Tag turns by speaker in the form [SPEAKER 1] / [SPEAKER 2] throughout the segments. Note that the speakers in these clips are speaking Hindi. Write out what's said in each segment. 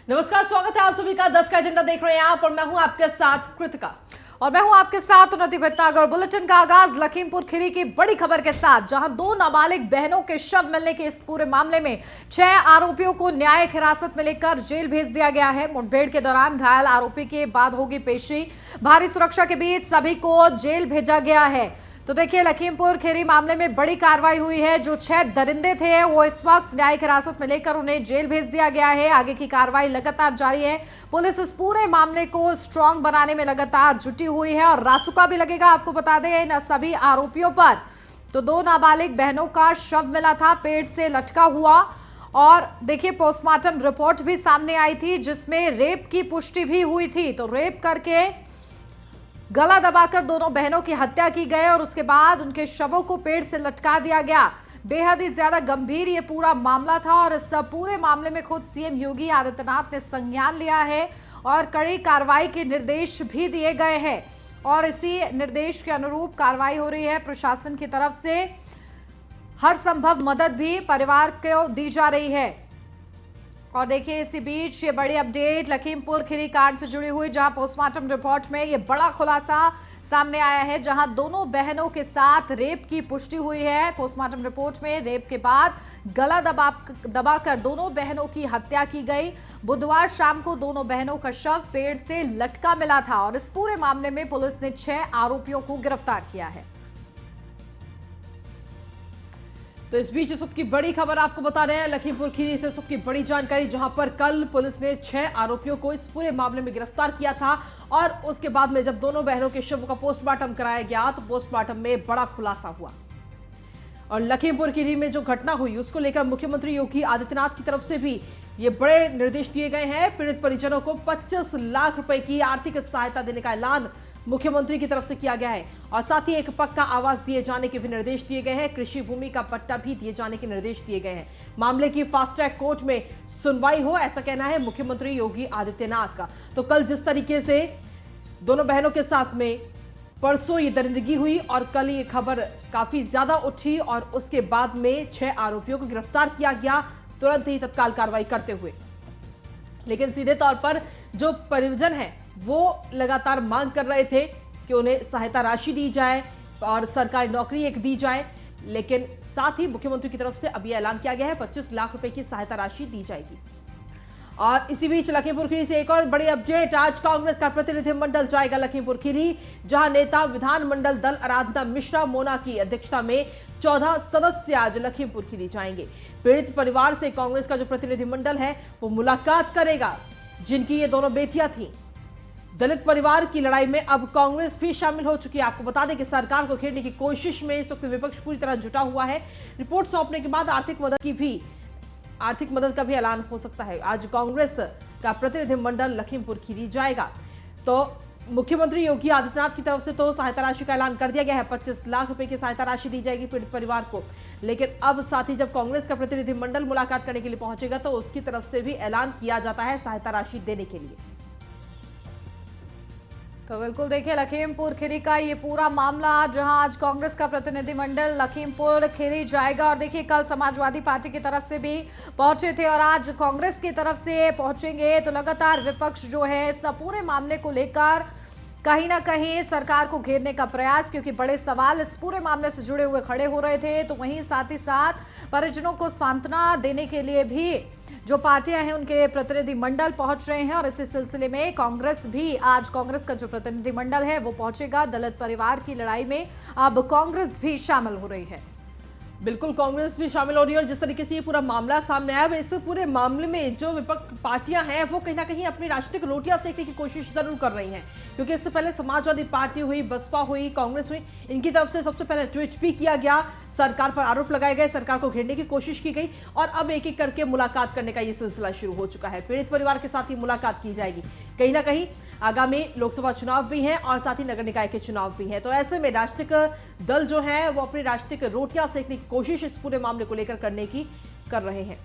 [SPEAKER 1] नमस्कार, स्वागत है आप सभी का 10 का एजेंडा देख रहे हैं आप और मैं हूं आपके साथ कृतिका।
[SPEAKER 2] और मैं हूं आपके साथ उन्नति भटनागर। बुलेटिन का आगाज लखीमपुर खीरी की बड़ी खबर के साथ, जहां दो नाबालिग बहनों के शव मिलने के इस पूरे मामले में 6 आरोपियों को न्यायिक हिरासत में लेकर जेल भेज दिया गया है। मुठभेड़ के दौरान घायल आरोपी के बाद होगी पेशी। भारी सुरक्षा के बीच सभी को जेल भेजा गया है। तो देखिए, लखीमपुर खीरी मामले में बड़ी कार्रवाई हुई है। जो 6 दरिंदे थे वो इस वक्त न्यायिक हिरासत में लेकर उन्हें जेल भेज दिया गया है। आगे की कार्रवाई लगातार जारी है। पुलिस इस पूरे मामले को स्ट्रांग बनाने में लगातार जुटी हुई है और रासुका भी लगेगा। आपको बता दें इन सभी आरोपियों पर तो 2 नाबालिग बहनों का शव मिला था पेड़ से लटका हुआ। और देखिए, पोस्टमार्टम रिपोर्ट भी सामने आई थी जिसमें रेप की पुष्टि भी हुई थी। तो रेप करके गला दबाकर दोनों बहनों की हत्या की गई और उसके बाद उनके शवों को पेड़ से लटका दिया गया। बेहद ही ज्यादा गंभीर ये पूरा मामला था और इस पूरे मामले में खुद सीएम योगी आदित्यनाथ ने संज्ञान लिया है और कड़ी कार्रवाई के निर्देश भी दिए गए हैं। और इसी निर्देश के अनुरूप कार्रवाई हो रही है। प्रशासन की तरफ से हर संभव मदद भी परिवार को दी जा रही है। और देखिए, इसी बीच ये बड़ी अपडेट लखीमपुर खीरी कांड से जुड़ी हुई, जहां पोस्टमार्टम रिपोर्ट में ये बड़ा खुलासा सामने आया है, जहां दोनों बहनों के साथ रेप की पुष्टि हुई है। पोस्टमार्टम रिपोर्ट में रेप के बाद गला दबाकर दोनों बहनों की हत्या की गई। बुधवार शाम को दोनों बहनों का शव पेड़ से लटका मिला था और इस पूरे मामले में पुलिस ने 6 आरोपियों को गिरफ्तार किया है।
[SPEAKER 1] तो इस बीच इस वक्त की बड़ी खबर आपको बता रहे हैं लखीमपुर खीरी से इस वक्त की बड़ी जानकारी, जहां पर कल पुलिस ने 6 आरोपियों को इस पूरे मामले में गिरफ्तार किया था और उसके बाद में जब दोनों बहनों के शव का पोस्टमार्टम कराया गया तो पोस्टमार्टम में बड़ा खुलासा हुआ। और लखीमपुर खीरी में जो घटना हुई उसको लेकर मुख्यमंत्री योगी आदित्यनाथ की तरफ से भी ये बड़े निर्देश दिए गए हैं। पीड़ित परिजनों को 25 लाख रुपए की आर्थिक सहायता देने का ऐलान मुख्यमंत्री की तरफ से किया गया है और साथ ही एक पक्का आवास दिए जाने के भी निर्देश दिए गए हैं। कृषि भूमि का पट्टा भी दिए जाने के निर्देश दिए गए हैं। मामले की फास्ट ट्रैक कोर्ट में सुनवाई हो, ऐसा कहना है मुख्यमंत्री योगी आदित्यनाथ का। तो कल जिस तरीके से दोनों बहनों के साथ में परसों ये दरिंदगी हुई और कल ये खबर काफी ज्यादा उठी और उसके बाद में 6 आरोपियों को गिरफ्तार किया गया तुरंत ही तत्काल कार्रवाई करते हुए। लेकिन सीधे तौर पर जो परिजन है वो लगातार मांग कर रहे थे कि उन्हें सहायता राशि दी जाए और सरकारी नौकरी एक दी जाए, लेकिन साथ ही मुख्यमंत्री की तरफ से अभी ऐलान किया गया है 25 लाख रुपए की सहायता राशि दी जाएगी। और इसी बीच लखीमपुर खीरी से एक और बड़ी अपडेट, आज कांग्रेस का प्रतिनिधिमंडल जाएगा लखीमपुर खीरी, जहां नेता विधानमंडल दल आराधना मिश्रा मोना की अध्यक्षता में 14 सदस्य आज लखीमपुर खीरी जाएंगे। पीड़ित परिवार से कांग्रेस का जो प्रतिनिधिमंडल है वो मुलाकात करेगा, जिनकी ये दोनों बेटियां थी। दलित परिवार की लड़ाई में अब कांग्रेस भी शामिल हो चुकी है। आपको बता दें कि सरकार को घेरने की कोशिश में इस वक्त विपक्ष पूरी तरह जुटा हुआ है। रिपोर्ट सौंपने के बाद आर्थिक मदद का भी ऐलान हो सकता है। आज कांग्रेस का प्रतिनिधिमंडल लखीमपुर खीरी जाएगा। तो मुख्यमंत्री योगी आदित्यनाथ की तरफ से तो सहायता राशि का ऐलान कर दिया गया है, 25 लाख रुपए की सहायता राशि दी जाएगी पीड़ित परिवार को। लेकिन अब साथ ही जब कांग्रेस का प्रतिनिधिमंडल मुलाकात करने के लिए पहुंचेगा तो उसकी तरफ से भी ऐलान किया जाता है सहायता राशि देने के लिए।
[SPEAKER 2] तो बिल्कुल देखिए, लखीमपुर खीरी का ये पूरा मामला, जहां आज कांग्रेस का प्रतिनिधिमंडल लखीमपुर खीरी जाएगा। और देखिए, कल समाजवादी पार्टी की तरफ से भी पहुंचे थे और आज कांग्रेस की तरफ से पहुंचेंगे। तो लगातार विपक्ष जो है इस पूरे मामले को लेकर कहीं ना कहीं सरकार को घेरने का प्रयास, क्योंकि बड़े सवाल इस पूरे मामले से जुड़े हुए खड़े हो रहे थे। तो वहीं साथ ही साथ परिजनों को सांत्वना देने के लिए भी जो पार्टियां हैं उनके प्रतिनिधिमंडल पहुंच रहे हैं और इसी सिलसिले में कांग्रेस भी, आज कांग्रेस का जो प्रतिनिधिमंडल है वो पहुंचेगा। दलित परिवार की लड़ाई में अब कांग्रेस भी शामिल हो रही है।
[SPEAKER 1] बिल्कुल, कांग्रेस भी शामिल हो रही है और जिस तरीके से ये पूरा मामला सामने आया है, इस पूरे मामले में जो विपक्ष पार्टियां हैं वो कहीं ना कहीं अपनी राजनीतिक रोटियां सेकने की कोशिश जरूर कर रही हैं, क्योंकि इससे पहले समाजवादी पार्टी हुई, बसपा हुई, कांग्रेस हुई, इनकी तरफ से सबसे पहले ट्वीट भी किया गया, सरकार पर आरोप लगाए गए, सरकार को घेरने की कोशिश की गई और अब एक एक करके मुलाकात करने का ये सिलसिला शुरू हो चुका है। पीड़ित परिवार के साथ ही मुलाकात की जाएगी। कहीं ना कहीं आगामी लोकसभा चुनाव भी हैं और साथ ही नगर निकाय के चुनाव भी हैं, तो ऐसे में राजनीतिक दल जो है वो अपनी राजनीतिक रोटियां सेकने की कोशिश इस पूरे मामले को लेकर करने की कर रहे हैं।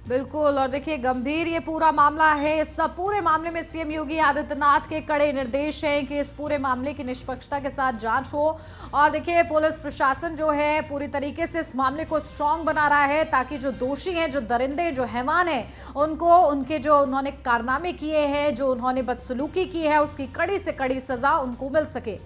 [SPEAKER 2] बिल्कुल। और देखिए गंभीर ये पूरा मामला है। इस पूरे मामले में सीएम योगी आदित्यनाथ के कड़े निर्देश हैं कि इस पूरे मामले की निष्पक्षता के साथ जांच हो। और देखिए पुलिस प्रशासन जो है पूरी तरीके से इस मामले को स्ट्रांग बना रहा है ताकि जो दोषी हैं, जो दरिंदे, जो हैवान हैं, उनको उनके जो उन्होंने कारनामे किए हैं, जो उन्होंने बदसलूकी की है, उसकी कड़ी से कड़ी सजा उनको मिल सके।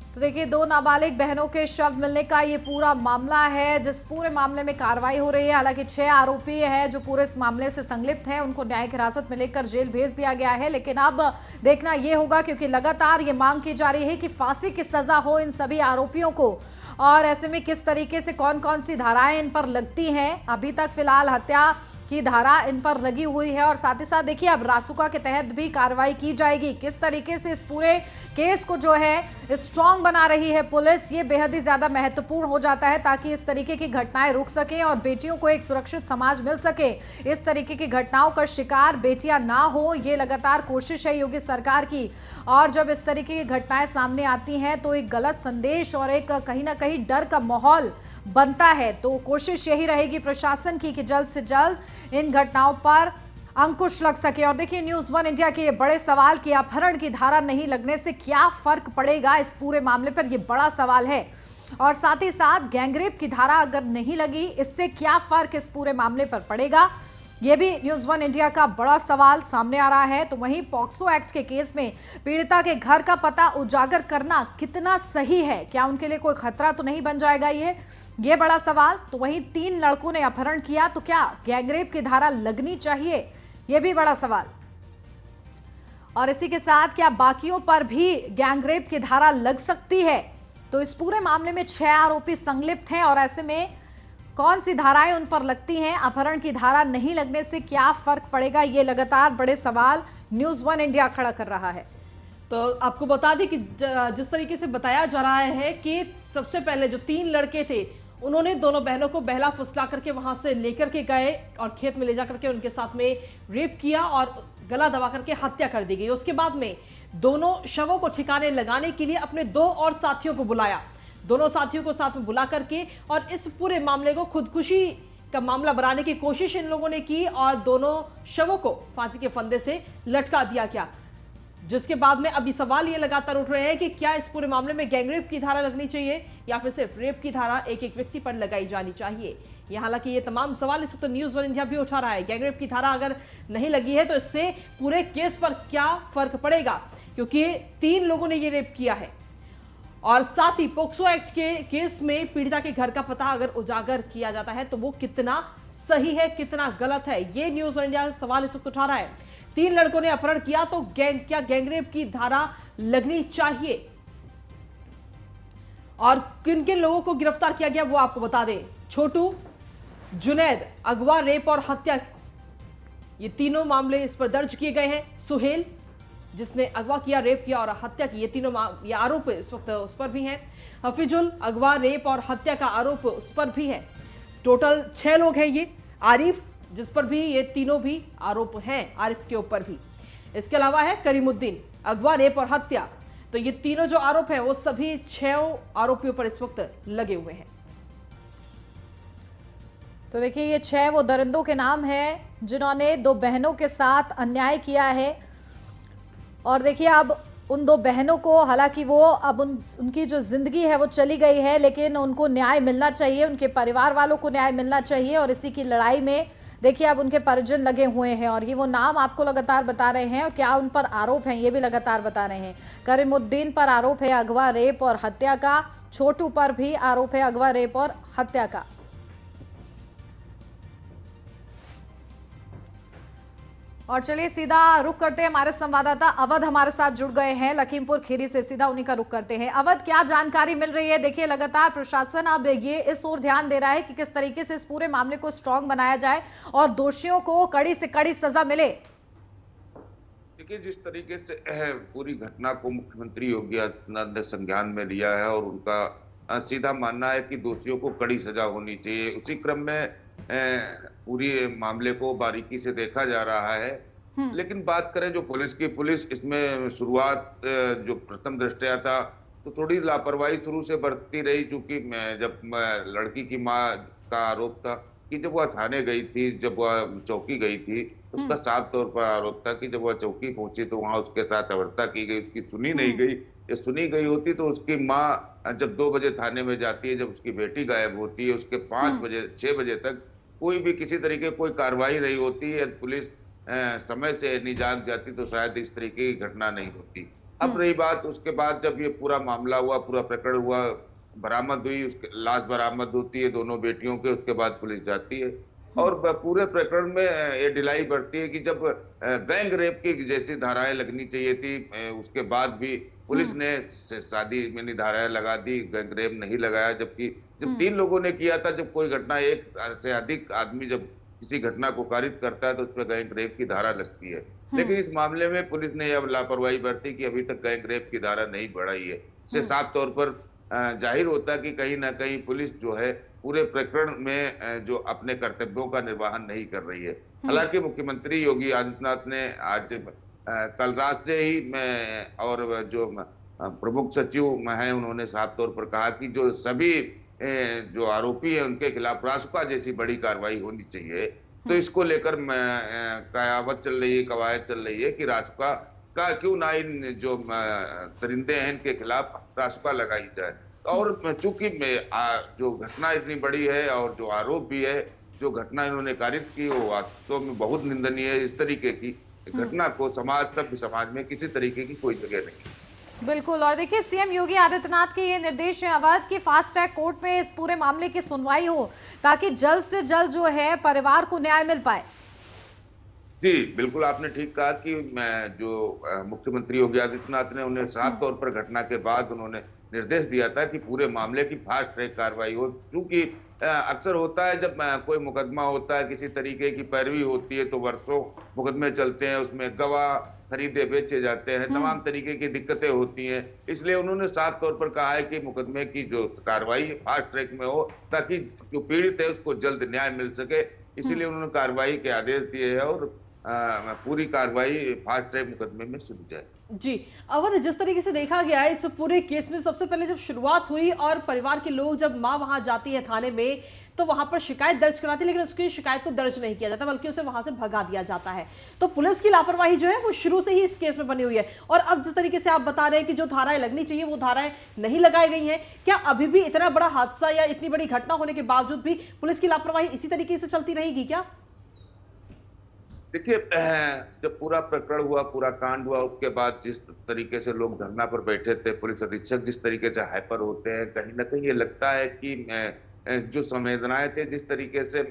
[SPEAKER 2] तो देखिए दो नाबालिग बहनों के शव मिलने का ये पूरा मामला है, जिस पूरे मामले में कार्रवाई हो रही है। हालांकि 6 आरोपी हैं जो पूरे इस मामले से संलिप्त हैं, उनको न्यायिक हिरासत में लेकर जेल भेज दिया गया है। लेकिन अब देखना ये होगा, क्योंकि लगातार ये मांग की जा रही है कि फांसी की सजा हो इन सभी आरोपियों को। और ऐसे में किस तरीके से कौन कौन सी धाराएं इन पर लगती हैं, अभी तक फिलहाल हत्या की धारा इन पर लगी हुई है। और साथ ही साथ देखिए अब रासुका के तहत भी कार्रवाई की जाएगी। किस तरीके से इस पूरे केस को जो है स्ट्रांग बना रही है पुलिस, ये बेहद ही ज्यादा महत्वपूर्ण हो जाता है ताकि इस तरीके की घटनाएं रुक सकें और बेटियों को एक सुरक्षित समाज मिल सके। इस तरीके की घटनाओं का शिकार बेटियां ना हो, ये लगातार कोशिश है योगी सरकार की। और जब इस तरीके की घटनाएं सामने आती हैं तो एक गलत संदेश और एक कहीं ना कहीं डर का माहौल बनता है। तो कोशिश यही रहेगी प्रशासन की कि जल्द से जल्द इन घटनाओं पर अंकुश लग सके। और देखिए न्यूज़ 1 इंडिया के ये बड़े सवाल कि अपहरण की धारा नहीं लगने से क्या फर्क पड़ेगा, इस पूरे मामले पर यह बड़ा सवाल है। और साथ ही साथ गैंगरेप की धारा अगर नहीं लगी, इससे क्या फर्क इस पूरे मामले पर पड़ेगा, यह भी न्यूज़ 1 इंडिया का बड़ा सवाल सामने आ रहा है। तो वहीं पॉक्सो एक्ट के केस में पीड़िता के घर का पता उजागर करना कितना सही है, क्या उनके लिए कोई खतरा तो नहीं बन जाएगा, ये बड़ा सवाल। तो वहीं 3 लड़कों ने अपहरण किया, तो क्या गैंगरेप की धारा लगनी चाहिए, यह भी बड़ा सवाल। और इसी के साथ क्या बाकियों पर भी गैंगरेप की धारा लग सकती है। तो इस पूरे मामले में 6 आरोपी संलिप्त हैं और ऐसे में कौन सी धाराएं उन पर लगती हैं, अपहरण की धारा नहीं लगने से क्या फर्क पड़ेगा, ये लगातार बड़े सवाल न्यूज़ 1 इंडिया खड़ा कर रहा है।
[SPEAKER 1] तो आपको बता दें कि जिस तरीके से बताया जा रहा है कि सबसे पहले जो 3 लड़के थे, उन्होंने दोनों बहनों को बहला फुसला करके वहां से लेकर के गए और खेत में ले जाकर के उनके साथ में रेप किया और गला दबा करके हत्या कर दी गई। उसके बाद में दोनों शवों को ठिकाने लगाने के लिए अपने 2 और साथियों को बुलाया, दोनों साथियों को साथ में बुला करके और इस पूरे मामले को खुदकुशी का मामला बनाने की कोशिश इन लोगों ने की और दोनों शवों को फांसी के फंदे से लटका दिया गया। जिसके बाद में अभी सवाल ये लगातार उठ रहे हैं कि क्या इस पूरे मामले में गैंगरेप की धारा लगनी चाहिए या फिर सिर्फ रेप की धारा एक एक व्यक्ति पर लगाई जानी चाहिए। ये हालांकि ये तमाम सवाल इस वक्त न्यूज़ 1 इंडिया भी उठा रहा है। गैंगरेप की धारा अगर नहीं लगी है तो इससे पूरे केस पर क्या फर्क पड़ेगा, क्योंकि 3 लोगों ने ये रेप किया है। और साथ ही पोक्सो एक्ट के केस में पीड़िता के घर का पता अगर उजागर किया जाता है तो वो कितना सही है, कितना गलत है, ये न्यूज़ 1 इंडिया सवाल इस वक्त उठा रहा है। 3 लड़कों ने अपहरण किया तो क्या गैंगरेप की धारा लगनी चाहिए और किन किन लोगों को गिरफ्तार किया गया वो आपको बता दें। छोटू, जुनैद, अगवा, रेप और हत्या, ये तीनों मामले इस पर दर्ज किए गए हैं। सुहेल जिसने अगवा किया, रेप किया और हत्या की, ये तीनों ये आरोप इस वक्त उस पर भी हैं। हफीजुल, अगवा, रेप और हत्या का आरोप उस पर भी है। टोटल 6 लोग हैं ये। आरिफ जिस पर भी ये तीनों भी आरोप हैं, आरिफ के ऊपर भी। इसके अलावा है करीमुद्दीन, अगवा, रेप और हत्या। तो ये तीनों जो आरोप है वो सभी 6 आरोपियों पर इस वक्त लगे हुए हैं।
[SPEAKER 2] तो देखिए ये 6 वो दरिंदों के नाम हैं जिन्होंने 2 बहनों के साथ अन्याय किया है। और देखिए अब उन 2 बहनों को, हालांकि वो अब उनकी जो जिंदगी है वो चली गई है, लेकिन उनको न्याय मिलना चाहिए, उनके परिवार वालों को न्याय मिलना चाहिए। और इसी की लड़ाई में देखिए अब उनके परिजन लगे हुए हैं और ये वो नाम आपको लगातार बता रहे हैं और क्या उन पर आरोप हैं ये भी लगातार बता रहे हैं। करीमुद्दीन पर आरोप है अगवा, रेप और हत्या का। छोटू पर भी आरोप है अगवा, रेप और हत्या का। और चलिए सीधा रुक करते हैं, हमारे संवाददाता अवध हमारे साथ जुड़ गए हैं लखीमपुर खीरी से, सीधा उन्हीं का रुक करते हैं। अवध, क्या जानकारी मिल रही है? देखिए लगातार प्रशासन अब ये इस ओर ध्यान दे रहा है कि किस तरीके से इस पूरे मामले को स्ट्रांग बनाया जाए और दोषियों को कड़ी से कड़ी सजा मिले।
[SPEAKER 3] देखिए जिस तरीके से पूरी घटना को मुख्यमंत्री योगी आदित्यनाथ ने संज्ञान में लिया है और उनका सीधा मानना है कि दोषियों को कड़ी सजा होनी चाहिए, उसी क्रम में पूरी मामले को बारीकी से देखा जा रहा है। लेकिन बात करें जो पुलिस इसमें शुरुआत जो प्रथम दृष्टया था तो थोड़ी लापरवाही शुरू से बरतती रही, चूंकि जब लड़की की मां का आरोप था कि जब वह थाने गई थी, जब वह चौकी गई थी, उसका साफ तौर पर आरोप था कि जब वह चौकी पहुंची तो वहां उसके साथ अभद्रता की गई, उसकी सुनी नहीं गई। ये सुनी गई होती तो उसकी माँ जब 2 बजे थाने में जाती है, जब उसकी बेटी गायब होती है, उसके 5 बजे 6 बजे तक कोई भी किसी तरीके कोई कार्रवाई नहीं होती है, पुलिस समय से नहीं जाग जाती तो शायद इस तरीके की घटना नहीं होती। अब रही बात उसके बाद जब ये पूरा मामला हुआ, पूरा प्रकरण हुआ, बरामद हुई, उसके लाश बरामद होती है दोनों बेटियों के, उसके बाद पुलिस जाती है और पूरे प्रकरण में ये ढिलाई बढ़ती है कि जब गैंग रेप की जैसी धाराएं लगनी चाहिए थी, उसके बाद भी पुलिस ने शादी में धाराएं लगा दी, गैंग रेप नहीं लगाया। जबकि जब 3 लोगों ने किया था, जब कोई घटना एक से अधिक आदमी जब किसी घटना को कारित करता है तो उस पर गैंग रेप की धारा लगती है। लेकिन इस मामले में पुलिस ने अब लापरवाही बरती कि अभी तक गैंग रेप की धारा नहीं बढ़ाई है। इससे साफ तौर पर जाहिर होता है कि कहीं ना कहीं पुलिस जो है पूरे प्रकरण में जो अपने कर्तव्यों का निर्वहन नहीं कर रही है। हालांकि मुख्यमंत्री योगी आदित्यनाथ ने आज कल रात से ही और जो प्रमुख सचिव हैं उन्होंने साफ तौर पर कहा कि जो सभी जो आरोपी है उनके खिलाफ रासुका जैसी बड़ी कार्रवाई होनी चाहिए। तो इसको लेकर कहावत चल रही है, कवायद चल रही है कि रासुका का क्यों ना इन जो दरिंदे हैं इनके खिलाफ रासुका लगाई जाए। और चूंकि जो घटना इतनी बड़ी है और जो आरोप भी है, जो घटना इन्होंने कारित की वो वास्तव में बहुत निंदनीय है। इस तरीके की घटना को सभ्य समाज में किसी तरीके की कोई जगह नहीं।
[SPEAKER 2] बिल्कुल। और देखिए सीएम योगी आदित्यनाथ के ये निर्देश हैं अवध की फास्ट ट्रैक कोर्ट में इस पूरे मामले की सुनवाई हो ताकि जल्द से जल्द जो है परिवार को न्याय मिल पाए।
[SPEAKER 3] जी बिल्कुल, आपने ठीक कहा कि जो मुख्यमंत्री योगी आदित्यनाथ ने उन्हें साफ तौर पर घटना के बाद उन्होंने निर्देश दिया था कि पूरे मामले की फास्ट ट्रैक कार्रवाई हो। क्योंकि अक्सर होता है जब कोई मुकदमा होता है, किसी तरीके की पैरवी होती है तो वर्षों मुकदमे चलते हैं, उसमें गवाह खरीदे बेचे जाते हैं, तमाम तरीके की दिक्कतें होती हैं। इसलिए उन्होंने साफ तौर पर कहा है कि मुकदमे की जो कार्रवाई फास्ट ट्रैक में हो ताकि जो पीड़ित है उसको जल्द न्याय मिल सके। इसीलिए उन्होंने कार्रवाई के आदेश दिए हैं और पूरी कार्रवाई फास्ट ट्रैक मुकदमे में शुरू जाए।
[SPEAKER 1] जी अवध, जिस तरीके से देखा गया है इस पूरे केस में सबसे पहले जब शुरुआत हुई और परिवार के लोग जब मां वहां जाती है थाने में तो वहां पर शिकायत दर्ज कराती है, लेकिन उसकी शिकायत को दर्ज नहीं किया जाता बल्कि उसे वहां से भगा दिया जाता है। तो पुलिस की लापरवाही जो है वो शुरू से ही इस केस में बनी हुई है। और अब जिस तरीके से आप बता रहे हैं कि जो धाराएं लगनी चाहिए वो धाराएं नहीं लगाई गई हैं, क्या अभी भी इतना बड़ा हादसा या इतनी बड़ी घटना होने के बावजूद भी पुलिस की लापरवाही इसी तरीके से चलती रहेगी क्या?
[SPEAKER 3] देखिए, जब पूरा प्रकरण हुआ, पूरा कांड हुआ, उसके बाद जिस तरीके से लोग धरना पर बैठे थे, पुलिस अधीक्षक जिस तरीके से हाइपर होते हैं, कहीं ना कहीं ये लगता है कि जो संवेदनाएं थे, जिस तरीके से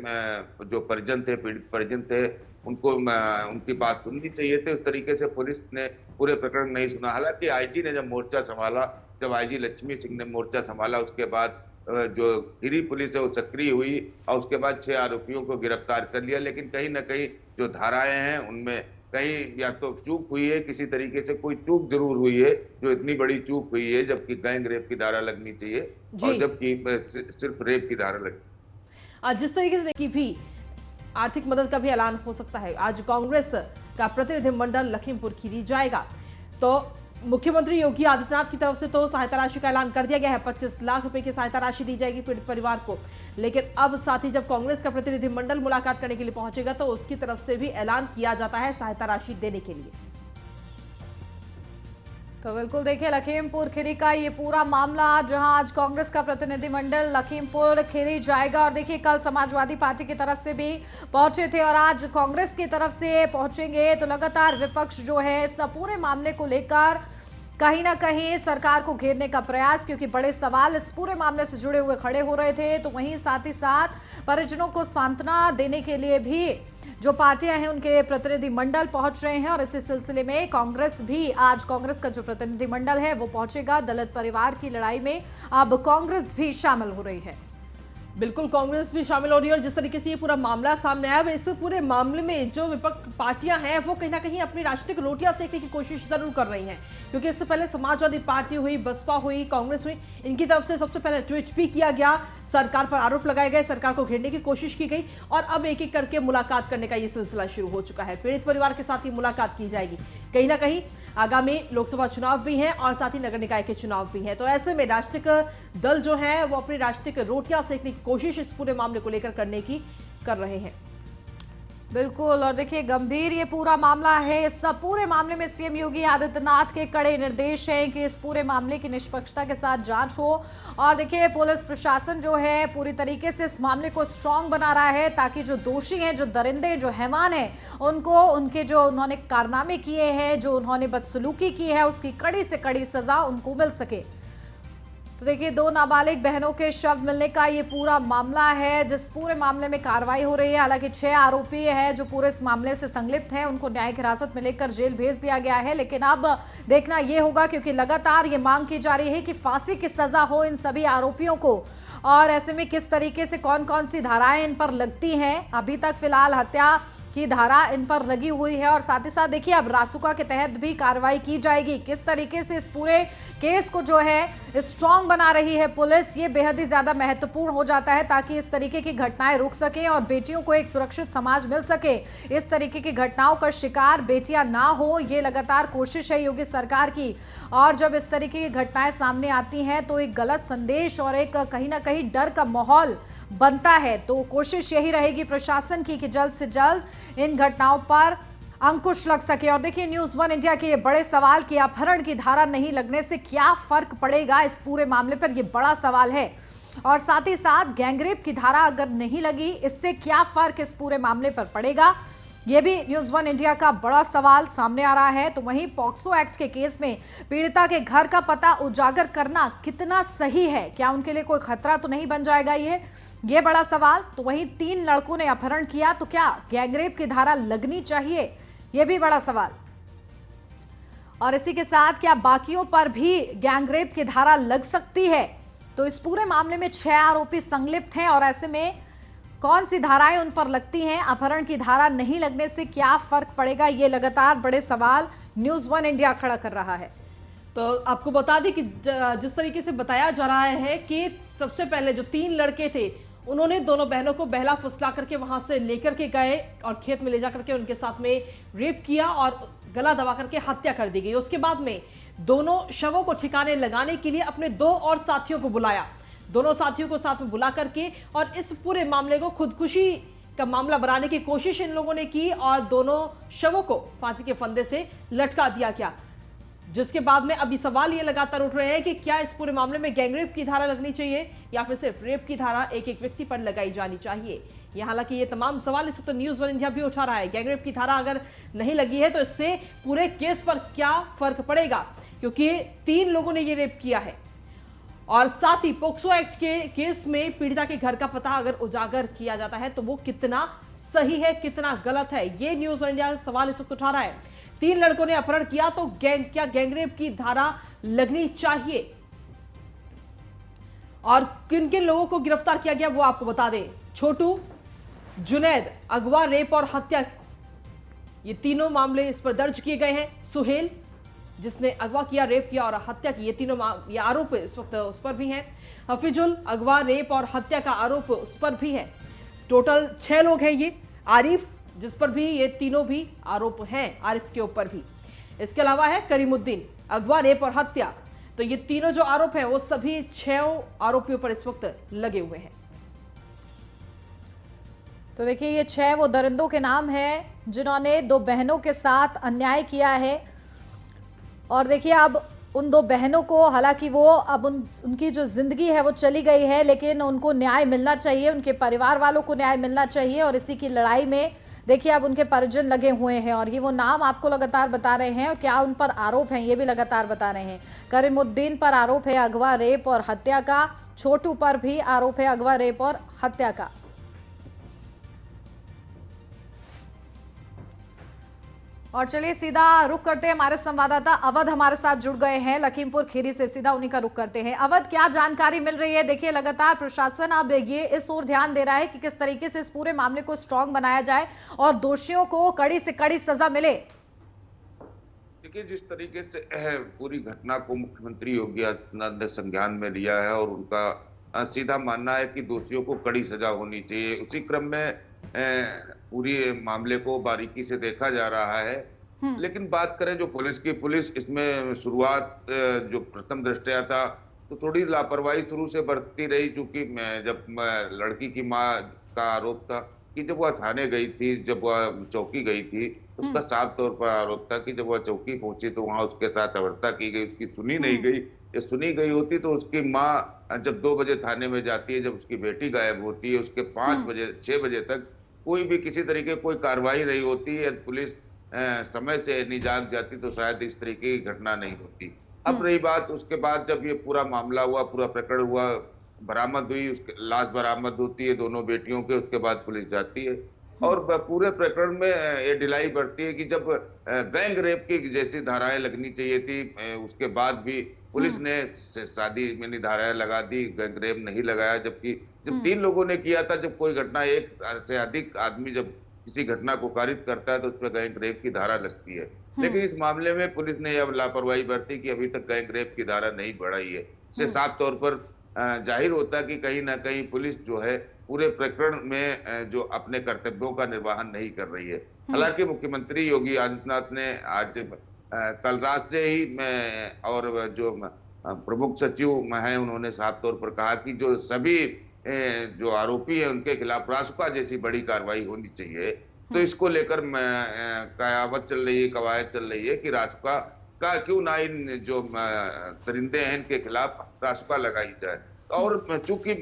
[SPEAKER 3] जो परिजन थे, पीड़ित परिजन थे, उनको उनकी बात सुननी चाहिए थी, उस तरीके से पुलिस ने पूरे प्रकरण नहीं सुना। हालांकि आईजी ने जब मोर्चा संभाला, जब आईजी लक्ष्मी सिंह ने मोर्चा संभाला, उसके बाद जो खीरी पुलिस है वो सक्रिय हुई और उसके बाद 6 आरोपियों को गिरफ्तार कर लिया। लेकिन कहीं ना कहीं जो धाराएं हैं उनमें कहीं या तो चूक हुई है, किसी तरीके से कोई चूक जरूर हुई है, जो इतनी बड़ी चूक हुई है, जबकि गैंग रेप की धारा लगनी चाहिए और जबकि सिर्फ रेप की धारा लगी।
[SPEAKER 1] जिस तरीके से देखिए भी आर्थिक मदद का भी ऐलान हो सकता है। आज कांग्रेस का प्रतिनिधिमंडल लखीमपुर खीरी जाएगा तो मुख्यमंत्री योगी आदित्यनाथ की तरफ से तो सहायता राशि का ऐलान कर दिया गया है, 25 लाख रुपए की सहायता राशि दी जाएगी पीड़ित परिवार को। लेकिन अब साथ ही जब कांग्रेस का प्रतिनिधिमंडल मुलाकात करने के लिए पहुंचेगा तो उसकी तरफ से भी ऐलान किया जाता है सहायता राशि देने के लिए।
[SPEAKER 2] तो बिल्कुल देखिए लखीमपुर खीरी का ये पूरा मामला जहां आज कांग्रेस का प्रतिनिधिमंडल लखीमपुर खीरी जाएगा और देखिए कल समाजवादी पार्टी की तरफ से भी पहुंचे थे और आज कांग्रेस की तरफ से पहुंचेंगे। तो लगातार विपक्ष जो है इस पूरे मामले को लेकर कहीं ना कहीं सरकार को घेरने का प्रयास, क्योंकि बड़े सवाल इस पूरे मामले से जुड़े हुए खड़े हो रहे थे। तो वहीं साथ ही साथ परिजनों को सांत्वना देने के लिए भी जो पार्टियां हैं उनके प्रतिनिधिमंडल पहुंच रहे हैं और इसी सिलसिले में कांग्रेस भी आज कांग्रेस का जो प्रतिनिधिमंडल है वो पहुंचेगा। दलित परिवार की लड़ाई में अब कांग्रेस भी शामिल हो रही है।
[SPEAKER 1] बिल्कुल, कांग्रेस भी शामिल हो रही है और जिस तरीके से ये पूरा मामला सामने आया, इस पूरे मामले में जो विपक्ष पार्टियां हैं वो कहीं ना कहीं अपनी राजनीतिक रोटियां सेकने की कोशिश जरूर कर रही हैं, क्योंकि इससे पहले समाजवादी पार्टी हुई, बसपा हुई, कांग्रेस हुई, इनकी तरफ से सबसे पहले ट्वीट भी किया गया, सरकार पर आरोप लगाए गए, सरकार को घेरने की कोशिश की गई और अब एक एक करके मुलाकात करने का ये सिलसिला शुरू हो चुका है। पीड़ित परिवार के साथ ही मुलाकात की जाएगी। कहीं ना कहीं आगामी लोकसभा चुनाव भी हैं और साथ ही नगर निकाय के चुनाव भी हैं, तो ऐसे में राजनीतिक दल जो है वो अपनी राजनीतिक रोटियां सेकने की कोशिश इस पूरे मामले को लेकर करने की कर रहे हैं।
[SPEAKER 2] बिल्कुल, और देखिए गंभीर ये पूरा मामला है। इस पूरे मामले में सीएम योगी आदित्यनाथ के कड़े निर्देश हैं कि इस पूरे मामले की निष्पक्षता के साथ जांच हो। और देखिए पुलिस प्रशासन जो है पूरी तरीके से इस मामले को स्ट्रांग बना रहा है ताकि जो दोषी हैं, जो दरिंदे, जो हैवान हैं, उनको उनके जो उन्होंने कारनामे किए हैं, जो उन्होंने बदसलूकी की है, उसकी कड़ी से कड़ी सजा उनको मिल सके। तो देखिए 2 नाबालिग बहनों के शव मिलने का ये पूरा मामला है, जिस पूरे मामले में कार्रवाई हो रही है। हालांकि 6 आरोपी हैं जो पूरे इस मामले से संलिप्त हैं, उनको न्यायिक हिरासत में लेकर जेल भेज दिया गया है। लेकिन अब देखना ये होगा, क्योंकि लगातार ये मांग की जा रही है कि फांसी की सजा हो इन सभी आरोपियों को। और ऐसे में किस तरीके से कौन कौन सी धाराएं इन पर लगती हैं, अभी तक फिलहाल हत्या की धारा इन पर लगी हुई है। और साथ ही साथ देखिए अब रासुका के तहत भी कार्रवाई की जाएगी। किस तरीके से इस पूरे केस को जो है स्ट्रांग बना रही है पुलिस, ये बेहद ही ज्यादा महत्वपूर्ण हो जाता है ताकि इस तरीके की घटनाएं रुक सके और बेटियों को एक सुरक्षित समाज मिल सके। इस तरीके की घटनाओं का शिकार बेटियां ना हो, ये लगातार कोशिश है योगी सरकार की। और जब इस तरीके की घटनाएं सामने आती हैं तो एक गलत संदेश और एक कहीं ना कहीं डर का माहौल बनता है। तो कोशिश यही रहेगी प्रशासन की कि जल्द से जल्द इन घटनाओं पर अंकुश लग सके। और देखिए न्यूज़ 1 इंडिया के ये बड़े सवाल कि अपहरण की धारा नहीं लगने से क्या फर्क पड़ेगा इस पूरे मामले पर, ये बड़ा सवाल है। और साथ ही साथ गैंगरेप की धारा अगर नहीं लगी, इससे क्या फर्क इस पूरे मामले पर पड़ेगा, ये भी न्यूज़ 1 इंडिया का बड़ा सवाल सामने आ रहा है। तो वहीं पॉक्सो एक्ट के केस में पीड़िता के घर का पता उजागर करना कितना सही है, क्या उनके लिए कोई खतरा तो नहीं बन जाएगा, ये बड़ा सवाल। तो वहीं 3 लड़कों ने अपहरण किया, तो क्या गैंगरेप की धारा लगनी चाहिए, ये भी बड़ा सवाल। और इसी के साथ क्या बाकियों पर भी गैंगरेप की धारा लग सकती है। तो इस पूरे मामले में 6 आरोपी संलिप्त हैं और ऐसे में कौन सी धाराएं उन पर लगती हैं, अपहरण की धारा नहीं लगने से क्या फर्क पड़ेगा, ये लगातार बड़े सवाल न्यूज़ 1 इंडिया खड़ा कर रहा है।
[SPEAKER 1] तो आपको बता दें कि जिस तरीके से बताया जा रहा है कि सबसे पहले जो 3 लड़के थे, उन्होंने दोनों बहनों को बहला फुसला करके वहां से लेकर के गए और खेत में ले जा करके उनके साथ में रेप किया और गला दबा करके हत्या कर दी गई। उसके बाद में दोनों शवों को ठिकाने लगाने के लिए अपने 2 और साथियों को बुलाया, दोनों साथियों को साथ में बुला करके और इस पूरे मामले को खुदकुशी का मामला बनाने की कोशिश इन लोगों ने की और दोनों शवों को फांसी के फंदे से लटका दिया गया। जिसके बाद में अभी सवाल ये लगातार उठ रहे हैं कि क्या इस पूरे मामले में गैंगरेप की धारा लगनी चाहिए या फिर सिर्फ रेप की धारा एक एक व्यक्ति पर लगाई जानी चाहिए। ये हालांकि ये तमाम सवाल इस वक्त न्यूज़ 1 इंडिया भी उठा रहा है। गैंगरेप की धारा अगर नहीं लगी है तो इससे पूरे केस पर क्या फर्क पड़ेगा, क्योंकि 3 लोगों ने ये रेप किया है। और साथ ही पोक्सो एक्ट के केस में पीड़िता के घर का पता अगर उजागर किया जाता है तो वो कितना सही है, कितना गलत है, ये न्यूज़ 1 इंडिया सवाल इस वक्त उठा रहा है। 3 लड़कों ने अपहरण किया तो क्या गैंगरेप की धारा लगनी चाहिए और किन किन लोगों को गिरफ्तार किया गया वो आपको बता दें। छोटू, जुनैद, अगवा, रेप और हत्या, ये तीनों मामले इस पर दर्ज किए गए हैं। सुहेल जिसने अगवा किया, रेप किया और हत्या की, ये तीनों ये आरोप इस वक्त उस पर भी हैं। हफीजुल, अगवा, रेप और हत्या का आरोप उस पर भी है। टोटल 6 लोग हैं ये। आरिफ जिस पर भी ये तीनों भी आरोप हैं, आरिफ के ऊपर भी। इसके अलावा है करीमुद्दीन, अगवा, रेप और हत्या। तो ये तीनों जो आरोप हैं वो सभी 6 आरोपियों पर इस वक्त लगे हुए हैं।
[SPEAKER 2] तो देखिए ये 6 वो दरिंदों के नाम हैं जिन्होंने 2 बहनों के साथ अन्याय किया है। और देखिए अब उन 2 बहनों को, हालांकि वो अब उनकी जो जिंदगी है वो चली गई है, लेकिन उनको न्याय मिलना चाहिए, उनके परिवार वालों को न्याय मिलना चाहिए। और इसी की लड़ाई में देखिए अब उनके परिजन लगे हुए हैं और ये वो नाम आपको लगातार बता रहे हैं और क्या उन पर आरोप हैं ये भी लगातार बता रहे हैं। करीमुद्दीन पर आरोप है अगवा, रेप और हत्या का। छोटू पर भी आरोप है अगवा, रेप और हत्या का। और चलिए सीधा रुक करते हैं, हमारे संवाददाता अवध हमारे साथ जुड़ गए हैं लखीमपुर खीरी से, सीधा उन्हीं का रुक करते हैं। अवध, क्या जानकारी मिल रही है? देखिए लगातार प्रशासन अब ये इस ओर ध्यान दे रहा है कि किस तरीके से इस पूरे मामले को स्ट्रांग बनाया जाए और दोषियों को कड़ी से कड़ी सजा मिले।
[SPEAKER 3] देखिए जिस तरीके से पूरी घटना को मुख्यमंत्री योगी आदित्यनाथ ने संज्ञान में लिया है और उनका सीधा मानना है कि दोषियों को कड़ी सजा होनी चाहिए, उसी क्रम में पूरी मामले को बारीकी से देखा जा रहा है। लेकिन बात करें जो पुलिस की, पुलिस इसमें शुरुआत जो प्रथम दृष्टया था तो थोड़ी लापरवाही शुरू से बरतती रही, चूंकि जब लड़की की मां का आरोप था कि जब वह थाने गई थी, जब वह चौकी गई थी, उसका साफ तौर पर आरोप था कि जब वह चौकी पहुंची तो वहां उसके साथ अभद्रता की गई, उसकी सुनी नहीं गई। ये सुनी गई होती तो उसकी माँ जब 2 बजे थाने में जाती है, जब उसकी बेटी गायब होती है, उसके 5 बजे 6 बजे तक कोई भी किसी तरीके कोई कार्रवाई नहीं होती है, पुलिस समय से नहीं जाग जाती तो शायद इस तरीके की घटना नहीं होती। अब रही बात उसके बाद जब ये पूरा मामला हुआ, पूरा प्रकरण हुआ, बरामद हुई, उसके लाश बरामद होती है दोनों बेटियों के, उसके बाद पुलिस जाती है और पूरे प्रकरण में ये ढिलाई बढ़ती है कि जब गैंग रेप की जैसी धाराएं लगनी चाहिए थी, उसके बाद भी पुलिस ने शादी में नहीं धाराएं लगा दी, गैंग रेप नहीं लगाया, जबकि जब 3 लोगों ने किया था, जब कोई घटना एक से अधिक आदमी जब किसी घटना को कारित करता है तो उस पर गैंग रेप की धारा लगती है। लेकिन इस मामले में पुलिस ने यह लापरवाही बरती कि अभी तक गैंग रेप की धारा नहीं बढ़ाई है। इससे साफ तौर पर जाहिर होता है कि कहीं ना कहीं पुलिस जो है पूरे प्रकरण में जो अपने कर्तव्यों का निर्वहन नहीं कर रही है। हालांकि मुख्यमंत्री योगी आदित्यनाथ ने आज कल रात से ही और जो प्रमुख सचिव हैं उन्होंने साफ तौर पर कहा कि जो सभी जो आरोपी है उनके खिलाफ रासुका जैसी बड़ी कार्रवाई होनी चाहिए। तो इसको लेकर कहावत चल रही है, कवायद चल रही है कि रासुका का क्यों ना इन जो दरिंदे हैं इनके खिलाफ रासुका लगाई जाए। और चूंकि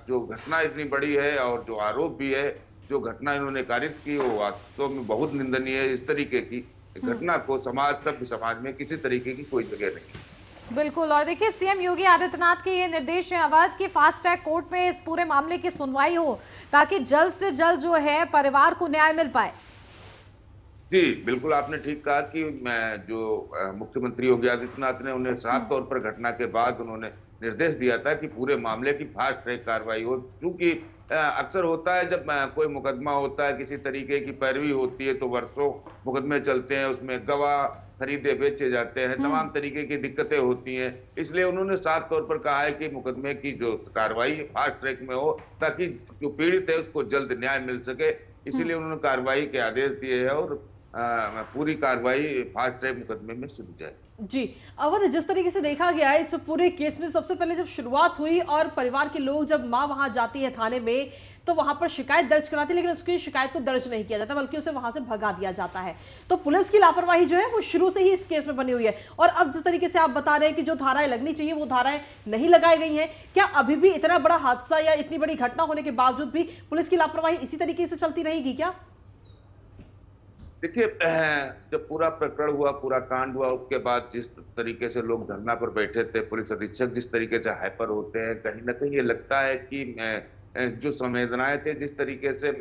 [SPEAKER 3] जो घटना इतनी बड़ी है और जो आरोप भी है, जो घटना इन्होंने कारित की वो वास्तव में बहुत निंदनीय है। इस तरीके की घटना को सभ्य समाज में किसी तरीके की कोई जगह नहीं।
[SPEAKER 2] बिल्कुल। और देखिए सीएम योगी आदित्यनाथ के ये निर्देश हैं अवध की फास्ट ट्रैक कोर्ट में इस पूरे मामले की सुनवाई हो ताकि जल्द से जल्द जो है परिवार को न्याय मिल पाए।
[SPEAKER 3] जी बिल्कुल, आपने ठीक कहा कि जो मुख्यमंत्री योगी आदित्यनाथ ने उन्हें साफ तौर पर घटना के बाद उन्होंने निर्देश दिया था कि पूरे मामले की फास्ट ट्रैक कार्रवाई हो। क्योंकि अक्सर होता है जब कोई मुकदमा होता है, किसी तरीके की पैरवी होती है तो वर्षों मुकदमे चलते हैं, उसमें गवाह खरीदे बेचे जाते हैं, तमाम तरीके की दिक्कतें होती हैं। इसलिए उन्होंने साफ तौर पर कहा है कि मुकदमे की जो कार्रवाई फास्ट ट्रैक में हो ताकि जो पीड़ित है उसको जल्द न्याय मिल सके। इसीलिए उन्होंने कार्रवाई के आदेश दिए हैं और पूरी कार्रवाई फास्ट ट्रैक मुकदमे में शुरू जाए।
[SPEAKER 1] जी अवध, जिस तरीके से देखा गया है इस पूरे केस में सबसे पहले जब शुरुआत हुई और परिवार के लोग जब मां वहां जाती है थाने में तो वहां पर शिकायत दर्ज कराती है, लेकिन उसकी शिकायत को दर्ज नहीं किया जाता बल्कि उसे वहां से भगा दिया जाता है। तो पुलिस की लापरवाही जो है वो शुरू से ही इस केस में बनी हुई है। और अब जिस तरीके से आप बता रहे हैं कि जो धाराएं लगनी चाहिए वो धाराएं नहीं लगाई गई हैं, क्या अभी भी इतना बड़ा हादसा या इतनी बड़ी घटना होने के बावजूद भी पुलिस की लापरवाही इसी तरीके से चलती रहेगी क्या?
[SPEAKER 3] देखिए, जब पूरा प्रकरण हुआ, पूरा कांड हुआ, उसके बाद जिस तरीके से लोग धरना पर बैठे थे, पुलिस अधीक्षक जिस तरीके से हाइपर होते हैं, कहीं ना कहीं ये लगता है कि जो संवेदनाएं थे, जिस तरीके से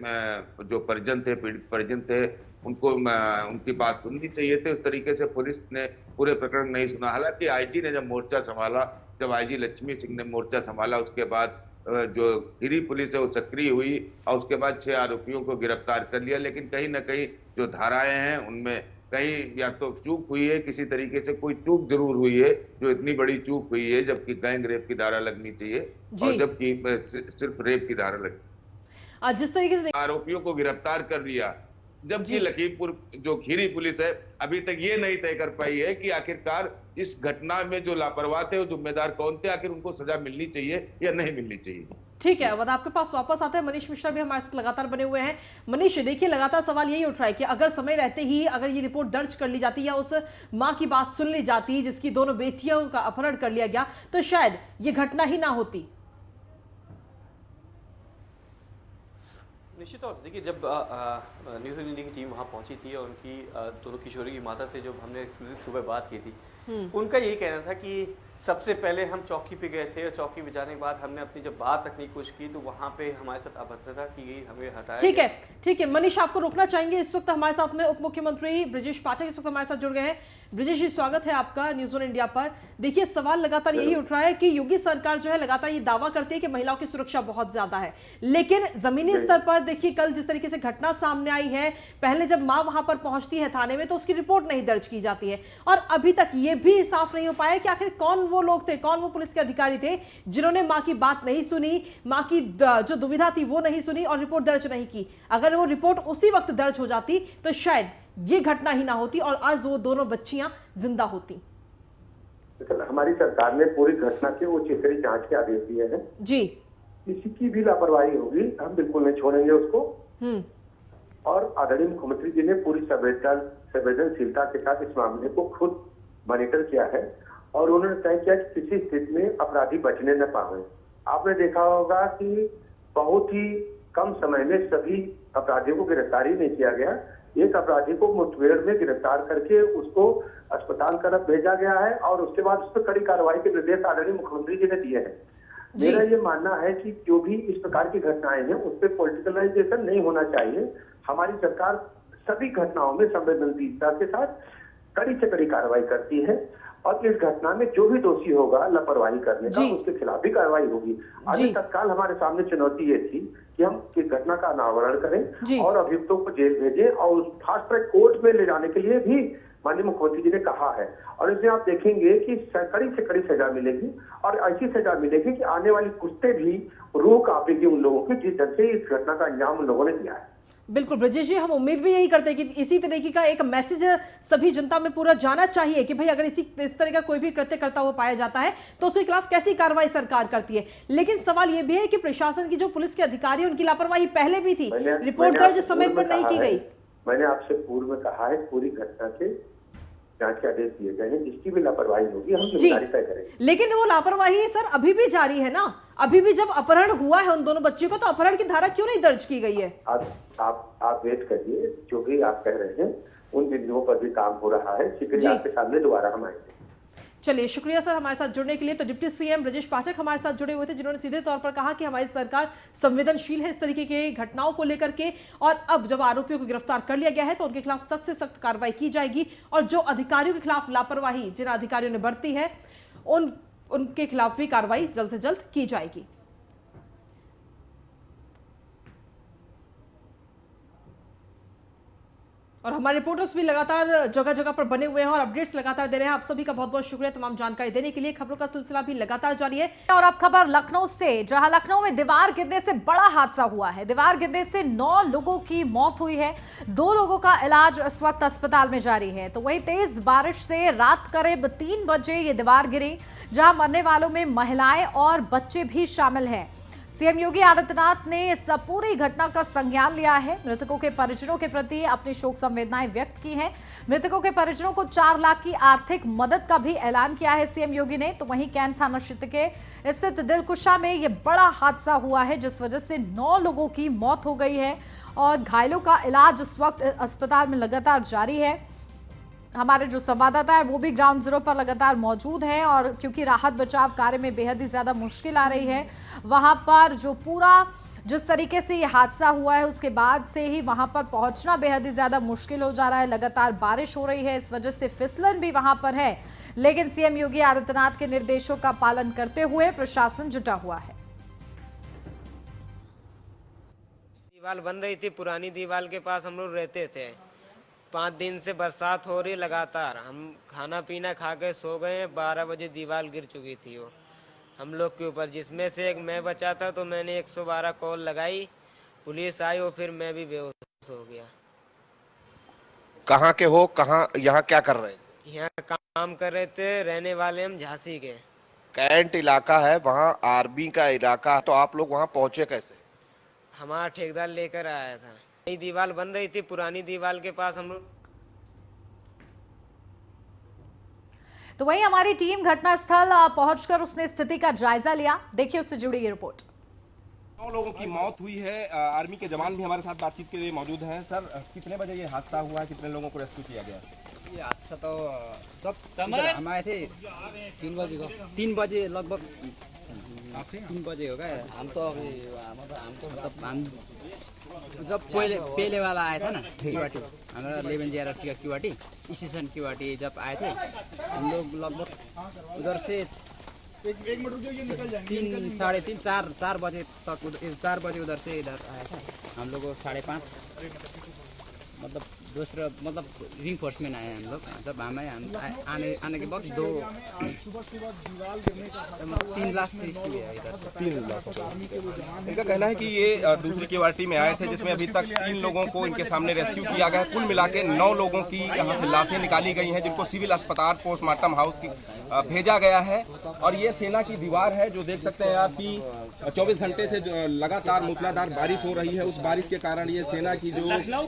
[SPEAKER 3] जो परिजन थे, पीड़ित परिजन थे, उनको उनकी बात सुननी चाहिए थी, उस तरीके से पुलिस ने पूरे प्रकरण नहीं सुना। हालांकि आईजी ने जब मोर्चा संभाला, जब आईजी लक्ष्मी सिंह ने मोर्चा संभाला, उसके बाद जो खीरी पुलिस है वो सक्रिय हुई और उसके बाद 6 आरोपियों को गिरफ्तार कर लिया। लेकिन कहीं ना कहीं जो धाराएं हैं उनमें कहीं या तो चूक हुई है, किसी तरीके से कोई चूक जरूर हुई है, जो इतनी बड़ी चूक हुई है, जबकि गैंग रेप की धारा लगनी चाहिए और जबकि सिर्फ रेप की धारा लगनी।
[SPEAKER 1] जिस तरीके से
[SPEAKER 3] आरोपियों को गिरफ्तार कर लिया, जबकि लखीमपुर जो खीरी पुलिस है अभी तक ये नहीं तय कर पाई है कि आखिरकार इस घटना में जो लापरवाह थे वो जिम्मेदार कौन थे, आखिर उनको सजा मिलनी चाहिए या नहीं मिलनी चाहिए।
[SPEAKER 1] ठीक है अवध, आपके पास वापस आते हैं। मनीष मिश्रा भी हमारे साथ लगातार बने हुए हैं। मनीष, देखिए लगातार सवाल यही उठ रहा है कि अगर समय रहते ही अगर ये रिपोर्ट दर्ज कर ली जाती या उस मां की बात सुन ली जाती जिसकी दोनों बेटियों का अपहरण कर लिया गया तो शायद ये घटना ही ना होती।
[SPEAKER 4] निश्चित तौर से देखिए, जब न्यूज़ीलैंड इंडिया की टीम वहाँ पहुंची थी और उनकी दोनों किशोरी की माता से जब हमने सुबह बात की थी, उनका यही कहना था कि सबसे पहले हम चौकी पे गए थे और चौकी पे जाने के बाद हमने अपनी जब बात रखने की कोशिश की तो वहाँ पे हमारे साथ अभद्रता की गई, हमें हटाया।
[SPEAKER 1] ठीक है मनीष, आपको रोकना चाहेंगे। इस वक्त हमारे साथ में उप मुख्यमंत्री ब्रजेश पाठक इस वक्त हमारे साथ जुड़ गए हैं। ब्रजेश जी, स्वागत है आपका न्यूज़ ऑन इंडिया पर। देखिए सवाल लगातार यही उठ रहा है कि योगी सरकार जो है लगातार ये दावा करती है कि महिलाओं की सुरक्षा बहुत ज्यादा है, लेकिन जमीनी स्तर पर देखिए कल जिस तरीके से घटना सामने आई है, पहले जब मां वहां पर पहुंचती है थाने में तो उसकी रिपोर्ट नहीं दर्ज की जाती है और अभी तक ये भी साफ नहीं हो पाया कि आखिर कौन वो लोग थे, कौन वो पुलिस के अधिकारी थे जिन्होंने मां की बात नहीं सुनी, मां की जो दुविधा थी वो नहीं सुनी और रिपोर्ट दर्ज नहीं की। अगर वो रिपोर्ट उसी वक्त दर्ज हो जाती तो शायद ये घटना ही ना होती और आज वो दोनों बच्चियां जिंदा होती।
[SPEAKER 5] हमारी सरकार ने पूरी घटना की उचित जांच के आदेश दिए हैं।
[SPEAKER 1] जी,
[SPEAKER 5] किसी की भी लापरवाही होगी हम बिल्कुल नहीं छोड़ेंगे उसको और आदरणीय मुख्यमंत्री जी ने पूरी संवेदनशीलता के साथ इस मामले को खुद मॉनिटर किया है और उन्होंने तय किया कि किसी स्थिति में अपराधी बचने न पाए। आपने देखा होगा कि बहुत ही कम समय में सभी अपराधियों को गिरफ्तार ही नहीं किया गया। एक अपराधी को मुठभेड़ में गिरफ्तार करके उसको अस्पताल तरफ भेजा गया है और उसके बाद उस पर कड़ी कार्रवाई के निर्देश आदरणीय मुख्यमंत्री जी ने दिए हैं। मेरा ये मानना है कि जो भी इस प्रकार की घटनाएं हैं उस पर पॉलिटिकलाइजेशन नहीं होना चाहिए। हमारी सरकार सभी घटनाओं में संवेदनशीलता के साथ कड़ी से कड़ी कार्रवाई करती है और इस घटना में जो भी दोषी होगा लापरवाही करने का उसके खिलाफ भी कार्रवाई होगी। अभी तत्काल हमारे सामने चुनौती ये थी कि हम इस घटना का अनावरण करें और अभियुक्तों को जेल भेजें और फास्ट ट्रैक कोर्ट में ले जाने के लिए भी माननीय मुख्यमंत्री जी ने कहा है और इसमें आप देखेंगे कि कड़ी से कड़ी सजा मिलेगी और ऐसी सजा मिलेगी कि आने वाली कुश्ते भी रूह कांपेगी उन लोगों की जिस ढंग से इस घटना का अंजाम उन लोगों ने दिया है।
[SPEAKER 1] बिल्कुल ब्रजेश जी, हम उम्मीद भी यही करते हैं कि इसी तरीके का एक मैसेज सभी जनता में पूरा जाना चाहिए कि भाई अगर इस तरह का कोई भी कृत्य करता हुआ पाया जाता है तो उसके खिलाफ कैसी कार्रवाई सरकार करती है। लेकिन सवाल यह भी है कि प्रशासन की जो पुलिस के अधिकारी उनकी लापरवाही पहले भी थी, रिपोर्ट दर्ज समय पर नहीं की गई।
[SPEAKER 5] मैंने आपसे पूर्व में कहा है पूरी घटना के जांच के आदेश दिए गए हैं, जिसकी भी लापरवाही होगी हम जिम्मेदारी तय करेंगे।
[SPEAKER 1] लेकिन वो लापरवाही सर अभी भी जारी है ना, अभी भी जब अपहरण हुआ है उन दोनों बच्चों को तो अपहरण की धारा क्यों नहीं दर्ज की गई है?
[SPEAKER 5] आप वेट करिए, जो भी आप कह रहे हैं उन बिंदुओं पर भी काम हो रहा है, शीघ्र आपके सामने दोबारा हम आएंगे।
[SPEAKER 1] चलिए, शुक्रिया सर हमारे साथ जुड़ने के लिए। तो डिप्टी सीएम ब्रजेश पाठक हमारे साथ जुड़े हुए थे, जिन्होंने सीधे तौर पर कहा कि हमारी सरकार संवेदनशील है इस तरीके की घटनाओं को लेकर के और अब जब आरोपियों को गिरफ्तार कर लिया गया है तो उनके खिलाफ सख्त से सख्त कार्रवाई की जाएगी और जो अधिकारियों के खिलाफ लापरवाही जिन अधिकारियों ने बरती है उनके खिलाफ भी कार्रवाई जल्द से जल्द की जाएगी। और हमारे रिपोर्टर्स भी लगातार जगह जगह पर बने हुए हैं और अपडेट्स लगातार दे रहे हैं। आप सभी का बहुत बहुत शुक्रिया तमाम जानकारी देने के लिए। खबरों का सिलसिला भी लगातार जारी है।
[SPEAKER 2] और अब खबर लखनऊ से, जहां लखनऊ में दीवार गिरने से बड़ा हादसा हुआ है। दीवार गिरने से 9 लोगों की मौत हुई है, 2 लोगों का इलाज इस वक्त अस्पताल में जारी है। तो वहीं तेज बारिश से रात करीब 3 बजे ये दीवार गिरी, जहां मरने वालों में महिलाएं और बच्चे भी शामिल हैं। सीएम योगी आदित्यनाथ ने इस पूरी घटना का संज्ञान लिया है। मृतकों के परिजनों के प्रति अपनी शोक संवेदनाएं व्यक्त की हैं। मृतकों के परिजनों को 4 लाख की आर्थिक मदद का भी ऐलान किया है सीएम योगी ने। तो वहीं कैंट थाना क्षेत्र के स्थित दिलकुशा में यह बड़ा हादसा हुआ है, जिस वजह से 9 लोगों की मौत हो गई है और घायलों का इलाज इस वक्त अस्पताल में लगातार जारी है। हमारे जो संवाददाता है वो भी ग्राउंड जीरो पर लगातार मौजूद हैं और क्योंकि राहत बचाव कार्य में बेहद ही ज्यादा मुश्किल आ रही है, वहां पर जो पूरा जिस तरीके से ये हादसा हुआ है उसके बाद से ही वहां पर पहुंचना बेहद ही ज्यादा मुश्किल हो जा रहा है। लगातार बारिश हो रही है, इस वजह से फिसलन भी वहां पर है, लेकिन सीएम योगी आदित्यनाथ के निर्देशों का पालन करते हुए प्रशासन जुटा हुआ है।
[SPEAKER 6] दीवार बन रही थी, पुरानी दीवार के पास हम लोग रहते थे। 5 दिन से बरसात हो रही लगातार, हम खाना पीना खा के सो गए। 12 बजे दीवार गिर चुकी थी वो हम लोग के ऊपर, जिसमें से एक मैं बचा था। तो मैंने 112 कॉल लगाई, पुलिस आई और फिर मैं भी बेहोश हो गया।
[SPEAKER 7] कहाँ के हो, कहाँ यहाँ क्या कर रहे थे?
[SPEAKER 6] यहाँ काम कर रहे थे, रहने वाले हम झांसी के।
[SPEAKER 7] कैंट इलाका है, वहाँ आर्मी का इलाका है, तो आप लोग वहाँ पहुँचे कैसे?
[SPEAKER 6] हमारा ठेकेदार लेकर आया था। नई दीवार बन रही थी, पुरानी दीवार के पास हम लोग।
[SPEAKER 2] तो वहीं हमारी टीम घटनास्थल पहुंचकर उसने स्थिति का जायजा लिया। देखिए उससे जुड़ी ये रिपोर्ट।
[SPEAKER 8] 9 लोगों की मौत हुई है। आर्मी के जवान भी हमारे साथ बातचीत के लिए मौजूद हैं। सर, कितने बजे ये हादसा हुआ है, कितने लोगों को रेस्क्यू किया गया?
[SPEAKER 9] ये हादसा तो जब हम आए थे 3 बजे को, 3 बजे लगभग 3 बजे हो गए। हम तो मतलब जब पहले वाला आया था ना क्यूआरटी, हमारा 11 JRC का क्यूआरटी स्टेशन क्यूआरटी जब आए थे, हम लोग लगभग उधर से 3, साढ़े 3, 4 बजे तक 4 बजे उधर से इधर आया था। हम लोग 5:30 मतलब दूसरा मतलब रिइंफोर्समेंट आए हम लोग। जब आने के वक्त 3 लाख से स्कूल है इधर से।
[SPEAKER 8] 3 लाख। इनका कहना है कि ये दूसरी केवाटी में आए थे, जिसमें अभी तक 3 लोगों को इनके सामने रेस्क्यू किया गया है। कुल मिला के 9 लोगों की यहाँ से लाशें निकाली गई हैं, जिनको सिविल अस्पताल पोस्टमार्टम हाउस की भेजा गया है। और ये सेना की दीवार है, जो देख सकते हैं आप कि 24 घंटे से लगातार मूसलाधार बारिश हो रही है। उस बारिश के कारण ये सेना की जो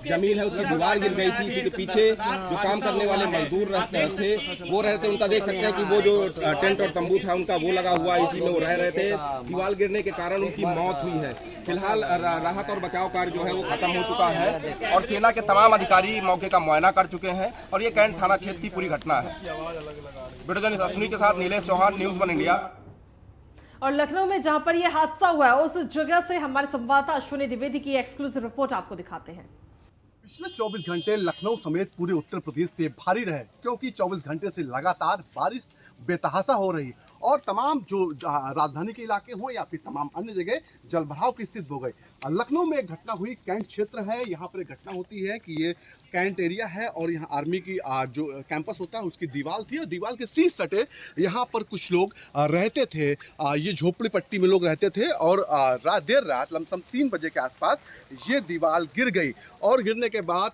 [SPEAKER 8] जमीन है उसकी दीवार गिर गई थी। इसी के पीछे जो काम करने वाले मजदूर थे वो रहे थे, उनका देख सकते हैं कि वो जो टेंट और तंबू था उनका वो लगा हुआ, इसी में वो रह रहे थे। दीवार गिरने के कारण उनकी मौत हुई है। फिलहाल राहत और बचाव कार्य जो है वो खत्म हो चुका है और सेना के तमाम अधिकारी मौके का मुआयना कर चुके हैं और ये कैंट थाना क्षेत्र की पूरी घटना है। वीडियो जर्नलिस्ट अश्विनी के साथ नीलेश चौहान, न्यूज़ 1 इंडिया।
[SPEAKER 1] और लखनऊ में जहां पर यह हादसा हुआ है उस जगह से हमारे संवाददाता अश्विनी द्विवेदी की एक्सक्लूसिव रिपोर्ट आपको दिखाते हैं।
[SPEAKER 10] पिछले 24 घंटे लखनऊ समेत पूरे उत्तर प्रदेश पे भारी रहे, क्योंकि 24 घंटे से लगातार बारिश बेतहासा हो रही और तमाम जो राजधानी के इलाके हों या फिर तमाम अन्य जगह जलभराव की स्थिति हो गई। लखनऊ में एक घटना हुई, कैंट क्षेत्र है, यहाँ पर एक घटना होती है कि ये कैंट एरिया है और यहाँ आर्मी की जो कैंपस होता है उसकी दीवार थी और दीवार के सीध सटे यहाँ पर कुछ लोग रहते थे। ये झोपड़ी पट्टी में लोग रहते थे और देर रात लमसम 3 बजे के आसपास ये दीवार गिर गई और गिरने के बाद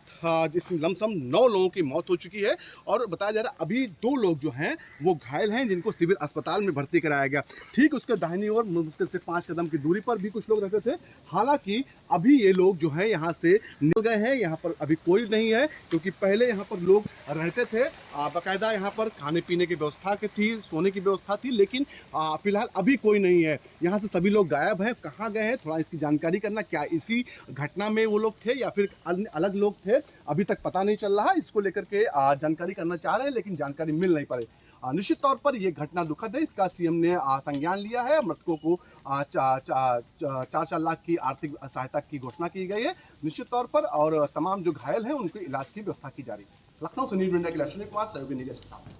[SPEAKER 10] जिसमें लमसम 9 लोगों की मौत हो चुकी है और बताया जा रहा है अभी 2 लोग जो हैं वो घायल हैं, जिनको सिविल अस्पताल में भर्ती कराया गया। ठीक उसके दाहिनी ओर मुश्किल से 5 कदम की दूरी पर भी कुछ लोग रहते थे। हालांकि अभी ये लोग जो है यहाँ से निकल गए हैं, यहाँ पर अभी कोई नहीं है, क्योंकि पहले यहाँ पर लोग रहते थे। बाकायदा यहाँ पर खाने पीने की व्यवस्था थी, सोने की व्यवस्था थी, लेकिन फिलहाल अभी कोई नहीं है। यहाँ से सभी लोग गायब हैं। कहाँ गए हैं थोड़ा इसकी जानकारी करना, क्या इसी घटना में वो लोग थे या फिर अलग लोग थे, अभी तक पता नहीं चल रहा। इसको लेकर के जानकारी करना चाह रहे हैं लेकिन जानकारी मिल नहीं पाई। निश्चित तौर पर यह घटना दुखद है, इसका सीएम ने संज्ञान लिया है। मृतकों को 4 लाख की आर्थिक सहायता की घोषणा की गई है निश्चित तौर पर, और तमाम जो घायल हैं उनके इलाज की व्यवस्था की जा रही है। लखनऊ से न्यूज़ इंडिया के लिए अश्विनी कुमार, सहयोगी नीलेश के साथ।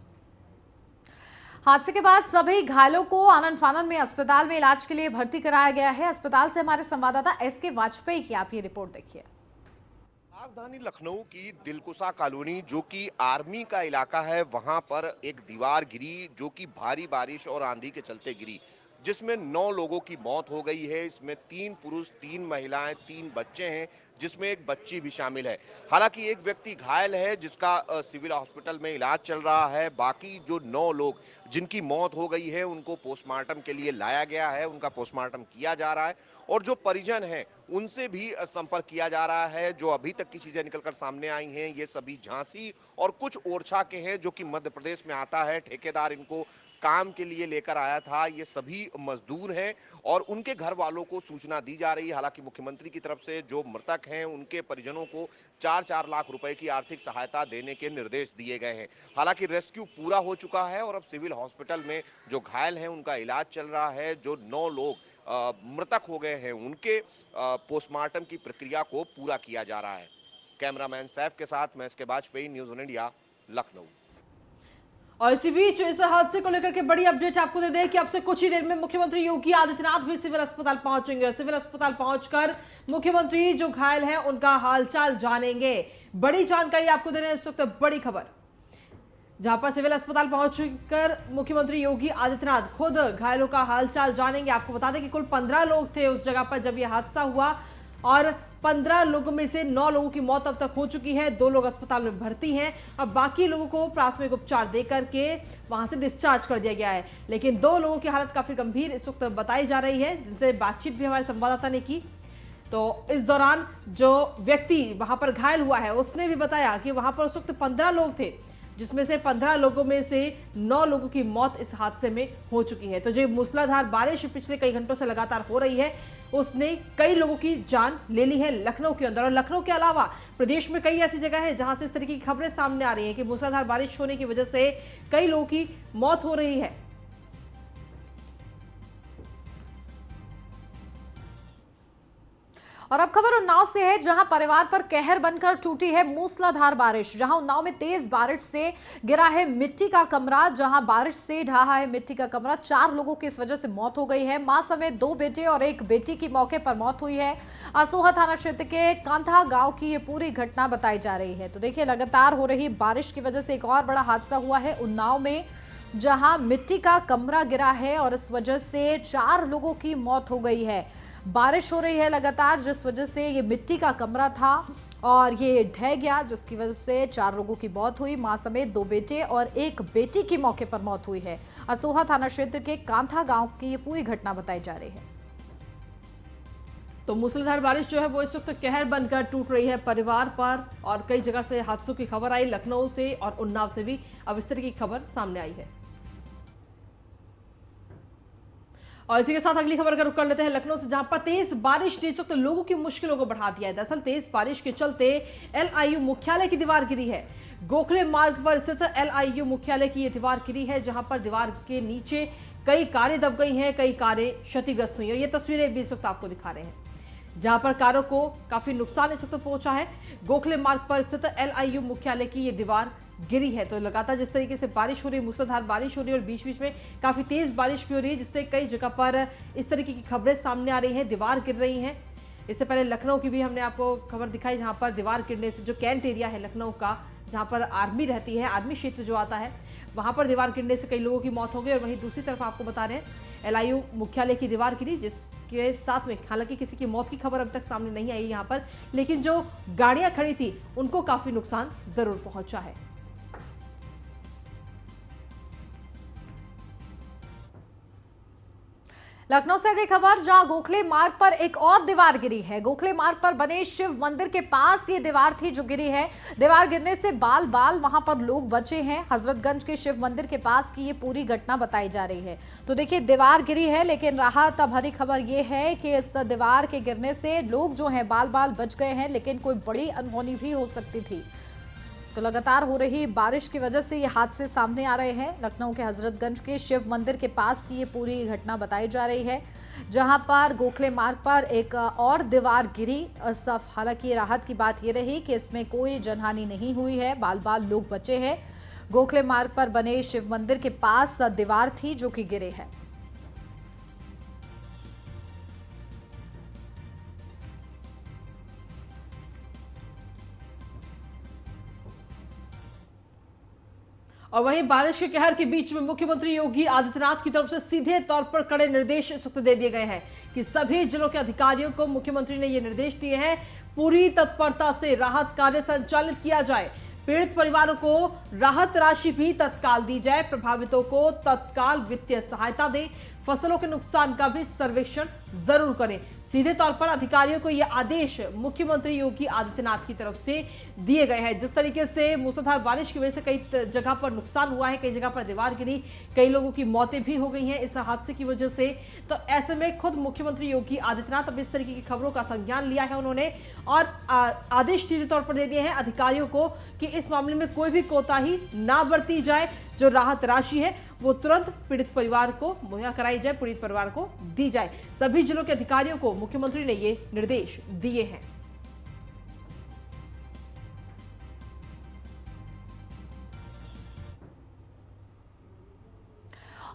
[SPEAKER 2] हादसे के बाद सभी घायलों को आनन फानन में अस्पताल में इलाज के लिए भर्ती कराया गया है। अस्पताल से हमारे संवाददाता एसके वाजपेयी की आप ये रिपोर्ट देखिए।
[SPEAKER 7] राजधानी लखनऊ की दिलकुशा कॉलोनी जो कि आर्मी का इलाका है, वहां पर एक दीवार गिरी जो कि भारी बारिश और आंधी के चलते गिरी, जिसमें 9 लोगों की मौत हो गई है। इसमें 3 पुरुष, 3 महिलाएं, 3 बच्चे हैं, जिसमें एक बच्ची भी शामिल है। हालांकि एक व्यक्ति घायल है जिसका सिविल हॉस्पिटल में इलाज चल रहा है। बाकी जो 9 लोग जिनकी मौत हो गई है उनको पोस्टमार्टम के लिए लाया गया है, उनका पोस्टमार्टम किया जा रहा है और जो परिजन हैं उनसे भी संपर्क किया जा रहा है। जो अभी तक की चीजें निकलकर सामने आई हैं ये सभी झांसी और कुछ ओरछा के हैं, जो कि मध्य प्रदेश में आता है। ठेकेदार इनको काम के लिए लेकर आया था। ये सभी मजदूर हैं और उनके घर वालों को सूचना दी जा रही है। हालांकि मुख्यमंत्री की तरफ से जो मृतक हैं उनके परिजनों को 4-4 लाख रुपए की आर्थिक सहायता देने के निर्देश दिए गए हैं। हालांकि रेस्क्यू पूरा हो चुका है और अब सिविल हॉस्पिटल में जो घायल हैं उनका इलाज चल रहा है। जो 9 लोग मृतक हो गए हैं उनके पोस्टमार्टम की प्रक्रिया को पूरा किया जा रहा है। कैमरामैन सैफ के साथ मैं एसके वाजपेयी, न्यूज़ 1 इंडिया, लखनऊ।
[SPEAKER 1] और इसी बीच इस हादसे को लेकर के बड़ी अपडेट आपको दे दें कि अब से कुछ ही देर में मुख्यमंत्री योगी आदित्यनाथ भी सिविल अस्पताल पहुंचेंगे। सिविल अस्पताल पहुंचकर मुख्यमंत्री जो घायल हैं उनका हालचाल जानेंगे। बड़ी जानकारी आपको दे रहे हैं इस वक्त, बड़ी खबर, जहां पर सिविल अस्पताल पहुंचकर मुख्यमंत्री योगी आदित्यनाथ खुद घायलों का हालचाल जानेंगे। आपको बता दें कि कुल 15 लोग थे उस जगह पर जब यह हादसा हुआ और 15 लोगों में से 9 लोगों की मौत अब तक हो चुकी है। 2 लोग अस्पताल में भर्ती हैं और बाकी लोगों को प्राथमिक उपचार देकर के वहां से डिस्चार्ज कर दिया गया है। लेकिन 2 लोगों की हालत काफी गंभीर इस वक्त बताई जा रही है, जिनसे बातचीत भी हमारे संवाददाता ने की। तो इस दौरान जो व्यक्ति वहां पर घायल हुआ है उसने भी बताया कि वहां पर उस वक्त 15 लोग थे, जिसमें से 15 लोगों में से 9 लोगों की मौत इस हादसे में हो चुकी है। तो जो मूसलाधार बारिश पिछले कई घंटों से लगातार हो रही है उसने कई लोगों की जान ले ली है लखनऊ के अंदर। और लखनऊ के अलावा प्रदेश में कई ऐसी जगह है जहां से इस तरीके की खबरें सामने आ रही हैं कि मूसलाधार बारिश होने की वजह से कई लोगों की मौत हो रही है।
[SPEAKER 2] और अब खबर उन्नाव से है, जहां परिवार पर कहर बनकर टूटी है मूसलाधार बारिश। जहां उन्नाव में तेज बारिश से गिरा है मिट्टी का कमरा, जहां बारिश से ढहा है मिट्टी का कमरा। 4 लोगों की इस वजह से मौत हो गई है। मां समेत 2 बेटे और 1 बेटी की मौके पर मौत हुई है। असोहा थाना क्षेत्र के कांथा गांव की ये पूरी घटना बताई जा रही है। तो देखिए, लगातार हो रही बारिश की वजह से एक और बड़ा हादसा हुआ है उन्नाव में, जहां मिट्टी का कमरा गिरा है और इस वजह से 4 लोगों की मौत हो गई है। बारिश हो रही है लगातार, जिस वजह से ये मिट्टी का कमरा था और ये ढह गया, जिसकी वजह से 4 लोगों की मौत हुई। मां समेत 2 बेटे और 1 बेटी की मौके पर मौत हुई है। असोहा थाना क्षेत्र के कांथा गांव की ये पूरी घटना बताई जा रही है।
[SPEAKER 1] तो मूसलाधार बारिश जो है वो इस वक्त कहर बनकर टूट रही है परिवार पर, और कई जगह से हादसों की खबर आई, लखनऊ से और उन्नाव से भी अब इस तरह की खबर सामने आई है। और इसी के साथ अगली खबर का रुख कर लेते हैं लखनऊ से, जहां पर तेज बारिश ने इस वक्त लोगों की मुश्किलों को बढ़ा दिया है। दरअसल तेज बारिश के चलते LIU मुख्यालय की दीवार गिरी है। गोखले मार्ग पर स्थित LIU मुख्यालय की यह दीवार गिरी है, जहां पर दीवार के नीचे कई कारें दब गई हैं, कई कारें क्षतिग्रस्त हुई हैं। ये तस्वीरें भी इस वक्त आपको दिखा रहे हैं, जहां पर कारों को काफी नुकसान इस वक्त पहुंचा है। गोखले मार्ग पर स्थित LIU मुख्यालय की ये दीवार गिरी है। तो लगातार जिस तरीके से बारिश हो रही है, मूसलाधार बारिश हो रही है और बीच बीच में काफी तेज बारिश भी हो रही है, जिससे कई जगह पर इस तरीके की खबरें सामने आ रही हैं, दीवार गिर रही हैं। इससे पहले लखनऊ की भी हमने आपको खबर दिखाई, जहां पर दीवार गिरने से जो कैंट एरिया है लखनऊ का, जहां पर आर्मी रहती है, आर्मी क्षेत्र जो आता है, वहां पर दीवार गिरने से कई लोगों की मौत हो गई। और वहीं दूसरी तरफ आपको बता रहे हैं LIU मुख्यालय की दीवार गिरी, जिसके साथ में हालांकि किसी की मौत की खबर अभी तक सामने नहीं आई यहाँ पर, लेकिन जो गाड़ियां खड़ी थी उनको काफी नुकसान जरूर पहुंचा है।
[SPEAKER 2] लखनऊ से अगली खबर, जहां गोखले मार्ग पर एक और दीवार गिरी है। गोखले मार्ग पर बने शिव मंदिर के पास ये दीवार थी जो गिरी है। दीवार गिरने से बाल बाल वहां पर लोग बचे हैं। हजरतगंज के शिव मंदिर के पास की ये पूरी घटना बताई जा रही है। तो देखिए, दीवार गिरी है, लेकिन राहत भरी खबर ये है कि इस दीवार के गिरने से लोग जो हैं बाल बाल बच गए हैं, लेकिन कोई बड़ी अनहोनी भी हो सकती थी। तो लगातार हो रही बारिश की वजह से ये हादसे सामने आ रहे हैं। लखनऊ के हजरतगंज के शिव मंदिर के पास की ये पूरी घटना बताई जा रही है, जहां पर गोखले मार्ग पर एक और दीवार गिरी। हालांकि राहत की बात ये रही कि इसमें कोई जनहानि नहीं हुई है, बाल बाल लोग बचे हैं। गोखले मार्ग पर बने शिव मंदिर के पास दीवार थी जो कि गिरे है।
[SPEAKER 1] और वहीं बारिश के कहर के बीच में मुख्यमंत्री योगी आदित्यनाथ की तरफ से सीधे तौर पर कड़े निर्देश इस वक्त दे दिए गए हैं कि सभी जिलों के अधिकारियों को मुख्यमंत्री ने ये निर्देश दिए हैं, पूरी तत्परता से राहत कार्य संचालित किया जाए। पीड़ित परिवारों को राहत राशि भी तत्काल दी जाए, प्रभावितों को तत्काल वित्तीय सहायता दें, फसलों के नुकसान का भी सर्वेक्षण जरूर करें। सीधे तौर पर अधिकारियों को यह आदेश मुख्यमंत्री योगी आदित्यनाथ की तरफ से दिए गए हैं। जिस तरीके से मूसलाधार बारिश की वजह से कई जगह पर नुकसान हुआ है, कई जगह पर दीवार गिरी, कई लोगों की मौतें भी हो गई हैं इस हादसे की वजह से, तो ऐसे में खुद मुख्यमंत्री योगी आदित्यनाथ अब इस तरीके की खबरों का संज्ञान लिया है उन्होंने, और आदेश सीधे तौर पर दे दिए हैं अधिकारियों को कि इस मामले में कोई भी कोताही ना बरती जाए। जो राहत राशि है वो तुरंत पीड़ित परिवार को मुहैया कराई जाए, पीड़ित परिवार को दी जाए। सभी जिलों के अधिकारियों को मुख्यमंत्री ने ये निर्देश दिए हैं।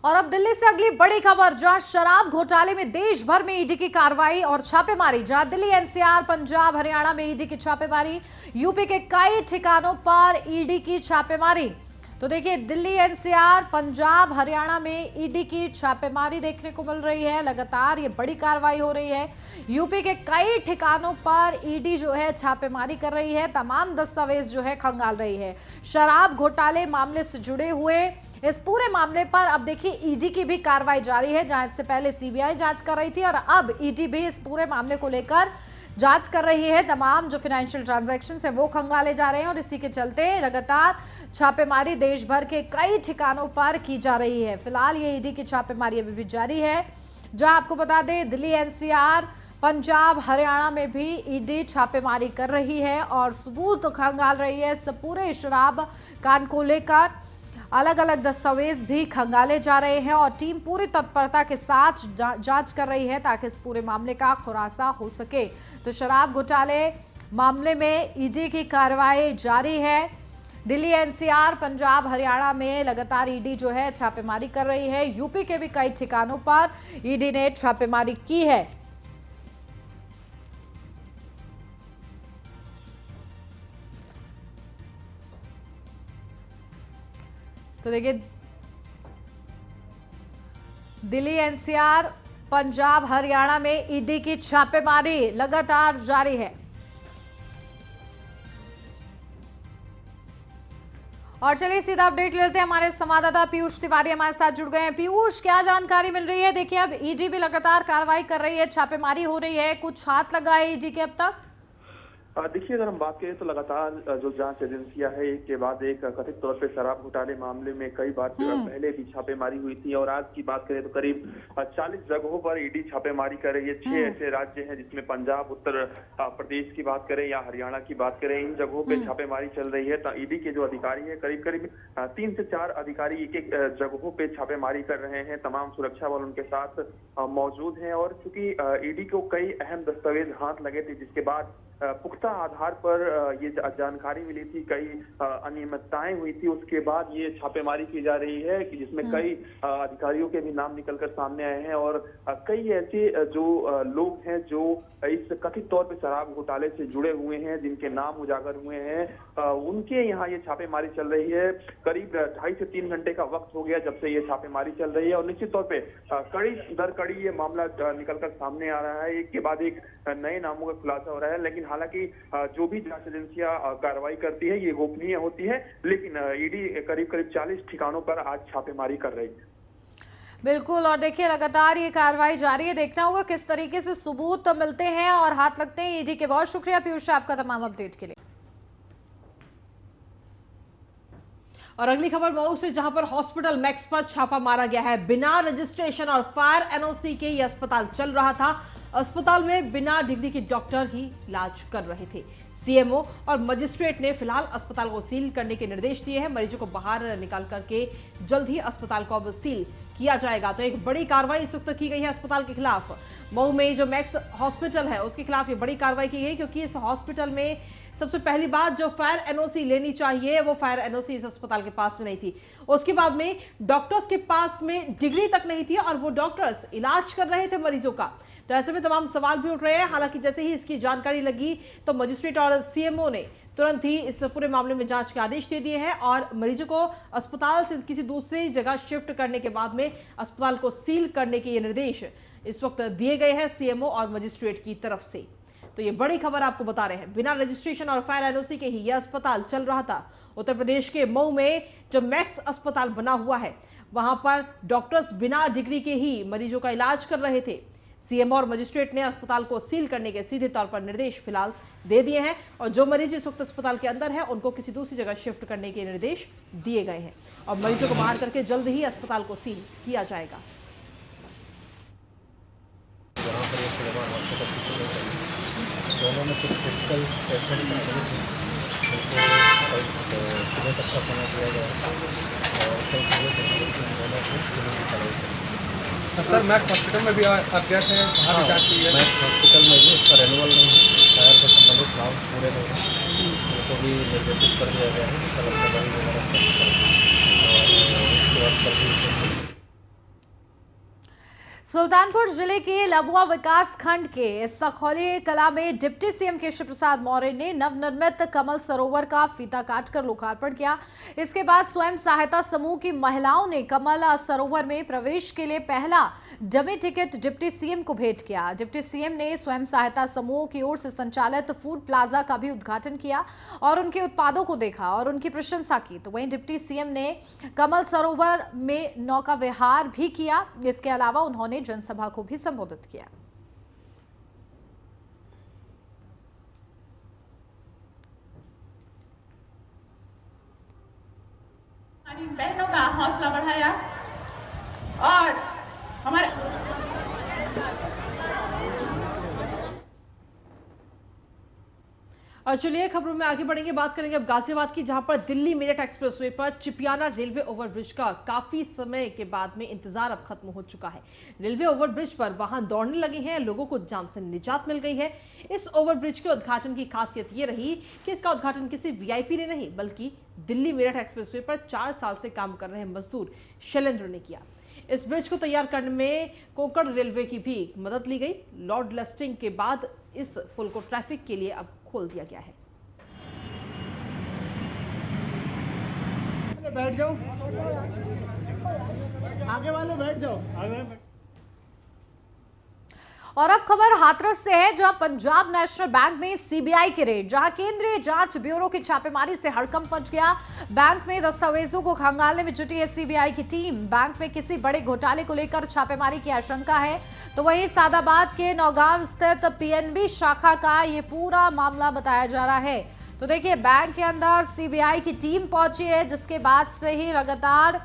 [SPEAKER 2] और अब दिल्ली से अगली बड़ी खबर, जहां शराब घोटाले में देश भर में ईडी की कार्रवाई और छापेमारी। जहां दिल्ली, NCR, पंजाब, हरियाणा में ईडी की छापेमारी, यूपी के कई ठिकानों पर ईडी की छापेमारी। तो देखिए, दिल्ली, NCR, पंजाब, हरियाणा में ईडी की छापेमारी देखने को मिल रही है। लगातार ये बड़ी कार्रवाई हो रही है। यूपी के कई ठिकानों पर ईडी जो है छापेमारी कर रही है, तमाम दस्तावेज जो है खंगाल रही है। शराब घोटाले मामले से जुड़े हुए इस पूरे मामले पर अब देखिए ईडी की भी कार्रवाई जारी है, जहां इससे पहले CBI जांच कर रही थी और अब ईडी भी इस पूरे मामले को लेकर जांच कर रही है। तमाम जो फाइनेंशियल ट्रांजैक्शन है वो खंगाले जा रहे हैं और इसी के चलते लगातार छापेमारी देश भर के कई ठिकानों पर की जा रही है। फिलहाल ये ईडी की छापेमारी अभी भी जारी है, जहां आपको बता दें दिल्ली, NCR, पंजाब, हरियाणा में भी ईडी छापेमारी कर रही है और सबूत खंगाल रही है इस पूरे शराब कांड को लेकर। अलग अलग दस्तावेज भी खंगाले जा रहे हैं और टीम पूरी तत्परता के साथ जांच कर रही है ताकि इस पूरे मामले का खुलासा हो सके। तो शराब घोटाले मामले में ईडी की कार्रवाई जारी है। दिल्ली, एनसीआर, पंजाब, हरियाणा में लगातार ईडी जो है छापेमारी कर रही है। यूपी के भी कई ठिकानों पर ईडी ने छापेमारी की है। तो देखिए, दिल्ली, एनसीआर, पंजाब, हरियाणा में ईडी की छापेमारी लगातार जारी है। और चलिए सीधा अपडेट लेते हैं। हमारे संवाददाता पीयूष तिवारी हमारे साथ जुड़ गए हैं। पीयूष, क्या जानकारी मिल रही है? देखिए, अब ईडी भी लगातार कार्रवाई कर रही है, छापेमारी हो रही है, कुछ हाथ लगा है ईडी के अब तक?
[SPEAKER 11] देखिए, अगर हम बात करें तो लगातार जो जांच एजेंसियां है एक के बाद एक कथित तौर पे शराब घोटाले मामले में कई बार पहले भी छापेमारी हुई थी और आज की बात करें तो करीब 40 जगहों पर ईडी छापेमारी कर रही है। 6 ऐसे राज्य हैं जिसमें पंजाब, उत्तर प्रदेश की बात करें या हरियाणा की बात करें, इन जगहों पे छापेमारी चल रही है। तो ईडी के जो अधिकारी है करीब करीब 3 से 4 अधिकारी एक एक जगहों पे छापेमारी कर रहे हैं। तमाम सुरक्षा बल उनके साथ मौजूद है और चूंकि ईडी को कई अहम दस्तावेज हाथ लगे थे जिसके बाद पुख्ता आधार पर ये जानकारी मिली थी, कई अनियमितताएं हुई थी, उसके बाद ये छापेमारी की जा रही है कि जिसमें कई अधिकारियों के भी नाम निकलकर सामने आए हैं और कई ऐसे जो लोग हैं जो इस कथित तौर पे शराब घोटाले से जुड़े हुए हैं, जिनके नाम उजागर हुए हैं, उनके यहाँ ये छापेमारी चल रही है। करीब 2.5 से 3 घंटे का वक्त हो गया जब से ये छापेमारी चल रही है और निश्चित तौर पे कड़ी दर कड़ी ये मामला निकलकर सामने आ रहा है। एक के बाद एक नए नामों का खुलासा हो रहा है, लेकिन हालांकि जो भी जांच एजेंसियां कार्रवाई करती है ये गोपनीय होती है, लेकिन ईडी करीब करीब 40 ठिकानों पर आज छापेमारी कर रही है।
[SPEAKER 2] बिल्कुल, और देखिए लगातार ये कार्रवाई जारी है, देखना होगा किस तरीके से सबूत मिलते हैं और हाथ लगते हैं ईडी के। बहुत शुक्रिया पीयूष आपका तमाम अपडेट के लिए।
[SPEAKER 1] और अगली खबर मऊ से, जहां पर हॉस्पिटल मैक्स पर छापा मारा गया है। बिना रजिस्ट्रेशन और फायर एनओसी के ये अस्पताल चल रहा था। अस्पताल में बिना डिग्री के डॉक्टर ही इलाज कर रहे थे। सीएमओ और मजिस्ट्रेट ने फिलहाल अस्पताल को सील करने के निर्देश दिए हैं। मरीजों को बाहर निकाल करके जल्द ही अस्पताल को अब सील किया जाएगा। तो एक बड़ी कार्रवाई इस वक्त की गई है अस्पताल के खिलाफ। मऊ में जो मैक्स हॉस्पिटल है उसके खिलाफ ये बड़ी कार्रवाई की गई, क्योंकि इस हॉस्पिटल में सबसे पहली बात जो फायर एनओसी लेनी चाहिए वो फायर एनओसी इस अस्पताल के पास में नहीं थी। उसके बाद में डॉक्टर्स के पास में डिग्री तक नहीं थी और वो डॉक्टर्स इलाज कर रहे थे मरीजों का। तो ऐसे में तमाम सवाल भी उठ रहे हैं। हालांकि जैसे ही इसकी जानकारी लगी तो मजिस्ट्रेट और सीएमओ ने तुरंत ही इस पूरे मामले में जांच के आदेश दे दिए हैं और मरीजों को अस्पताल से किसी दूसरी जगह शिफ्ट करने के बाद में अस्पताल को सील करने के ये निर्देश इस वक्त दिए गए हैं सीएमओ और मजिस्ट्रेट की तरफ से। तो ये बड़ी खबर आपको बता रहे हैं, बिना रजिस्ट्रेशन और फायर एनओसी के ही यह अस्पताल चल रहा था। उत्तर प्रदेश के मऊ में जो मैक्स अस्पताल बना हुआ है वहां पर डॉक्टर्स बिना डिग्री के ही मरीजों का इलाज कर रहे थे। सीएमओ और मजिस्ट्रेट ने अस्पताल को सील करने के सीधे तौर पर निर्देश फिलहाल दे दिए हैं और जो मरीज इस वक्त अस्पताल के अंदर है उनको किसी दूसरी जगह शिफ्ट करने के निर्देश दिए गए हैं और मरीजों को बाहर करके जल्द ही अस्पताल को सील किया जाएगा।
[SPEAKER 12] दोनों में कुछ क्रिटिकल पेशेंट सुबह तक का समय दिया गया और कई दोनों को
[SPEAKER 13] सर मैक्स हॉस्पिटल में भी आप गए थे, वहाँ भी जांच हुई है?
[SPEAKER 12] मैक्स हॉस्पिटल में भी उसका रेनुअल नहीं है, फायर से संबंधित काम पूरे नहीं है, उनको भी निर्देशित कर दिया गया है कलर दवाई वगैरह सब और उसके बाद कर
[SPEAKER 2] सुल्तानपुर जिले के लबुआ विकास खंड के सखौली कला में डिप्टी सीएम केशव प्रसाद मौर्य ने नवनिर्मित कमल सरोवर का फीता काटकर लोकार्पण किया। इसके बाद स्वयं सहायता समूह की महिलाओं ने कमल सरोवर में प्रवेश के लिए पहला डमी टिकट डिप्टी सीएम को भेंट किया। डिप्टी सीएम ने स्वयं सहायता समूह की ओर से संचालित फूड प्लाजा का भी उद्घाटन किया और उनके उत्पादों को देखा और उनकी प्रशंसा की। तो वहीं डिप्टी सीएम ने कमल सरोवर में नौका विहार भी किया। इसके अलावा उन्होंने जनसभा को भी संबोधित किया।
[SPEAKER 14] हमारी बहनों का हौसला बढ़ाया और हमारे
[SPEAKER 1] और चलिए खबरों में आगे बढ़ेंगे, बात करेंगे अब गाजियाबाद की, जहां पर दिल्ली मेरठ एक्सप्रेसवे पर चिपियाना रेलवे ओवरब्रिज का काफी समय के बाद में इंतजार अब खत्म हो चुका है। रेलवे ओवरब्रिज पर वाहन दौड़ने लगे हैं, लोगों को जाम से निजात मिल गई है। इस ओवरब्रिज के उद्घाटन की खासियत ये रही कि इसका उद्घाटन किसी वीआईपी ने नहीं बल्कि दिल्ली मेरठ एक्सप्रेसवे पर 4 साल से काम कर रहे मजदूर शैलेंद्र ने किया। इस ब्रिज को तैयार करने में कोंकण रेलवे की भी मदद ली गई। लॉर्ड लस्टिंग के बाद इस पुल को ट्रैफिक के लिए अब खोल दिया गया है।
[SPEAKER 13] बैठ जाओ, आगे वाले बैठ जाओ।
[SPEAKER 2] और अब खबर हाथरस से है, जहां पंजाब नेशनल बैंक में सीबीआई की रेड, जहां केंद्रीय जांच ब्यूरो की छापेमारी से हड़कंप मच गया। बैंक में दस्तावेजों को खंगालने में जुटी है सीबीआई की टीम। बैंक में किसी बड़े घोटाले को लेकर छापेमारी की आशंका है। तो वहीं सादाबाद के नौगांव स्थित पीएनबी शाखा का ये पूरा मामला बताया जा रहा है। तो देखिए, बैंक के अंदर सीबीआई की टीम पहुंची है, जिसके बाद से ही लगातार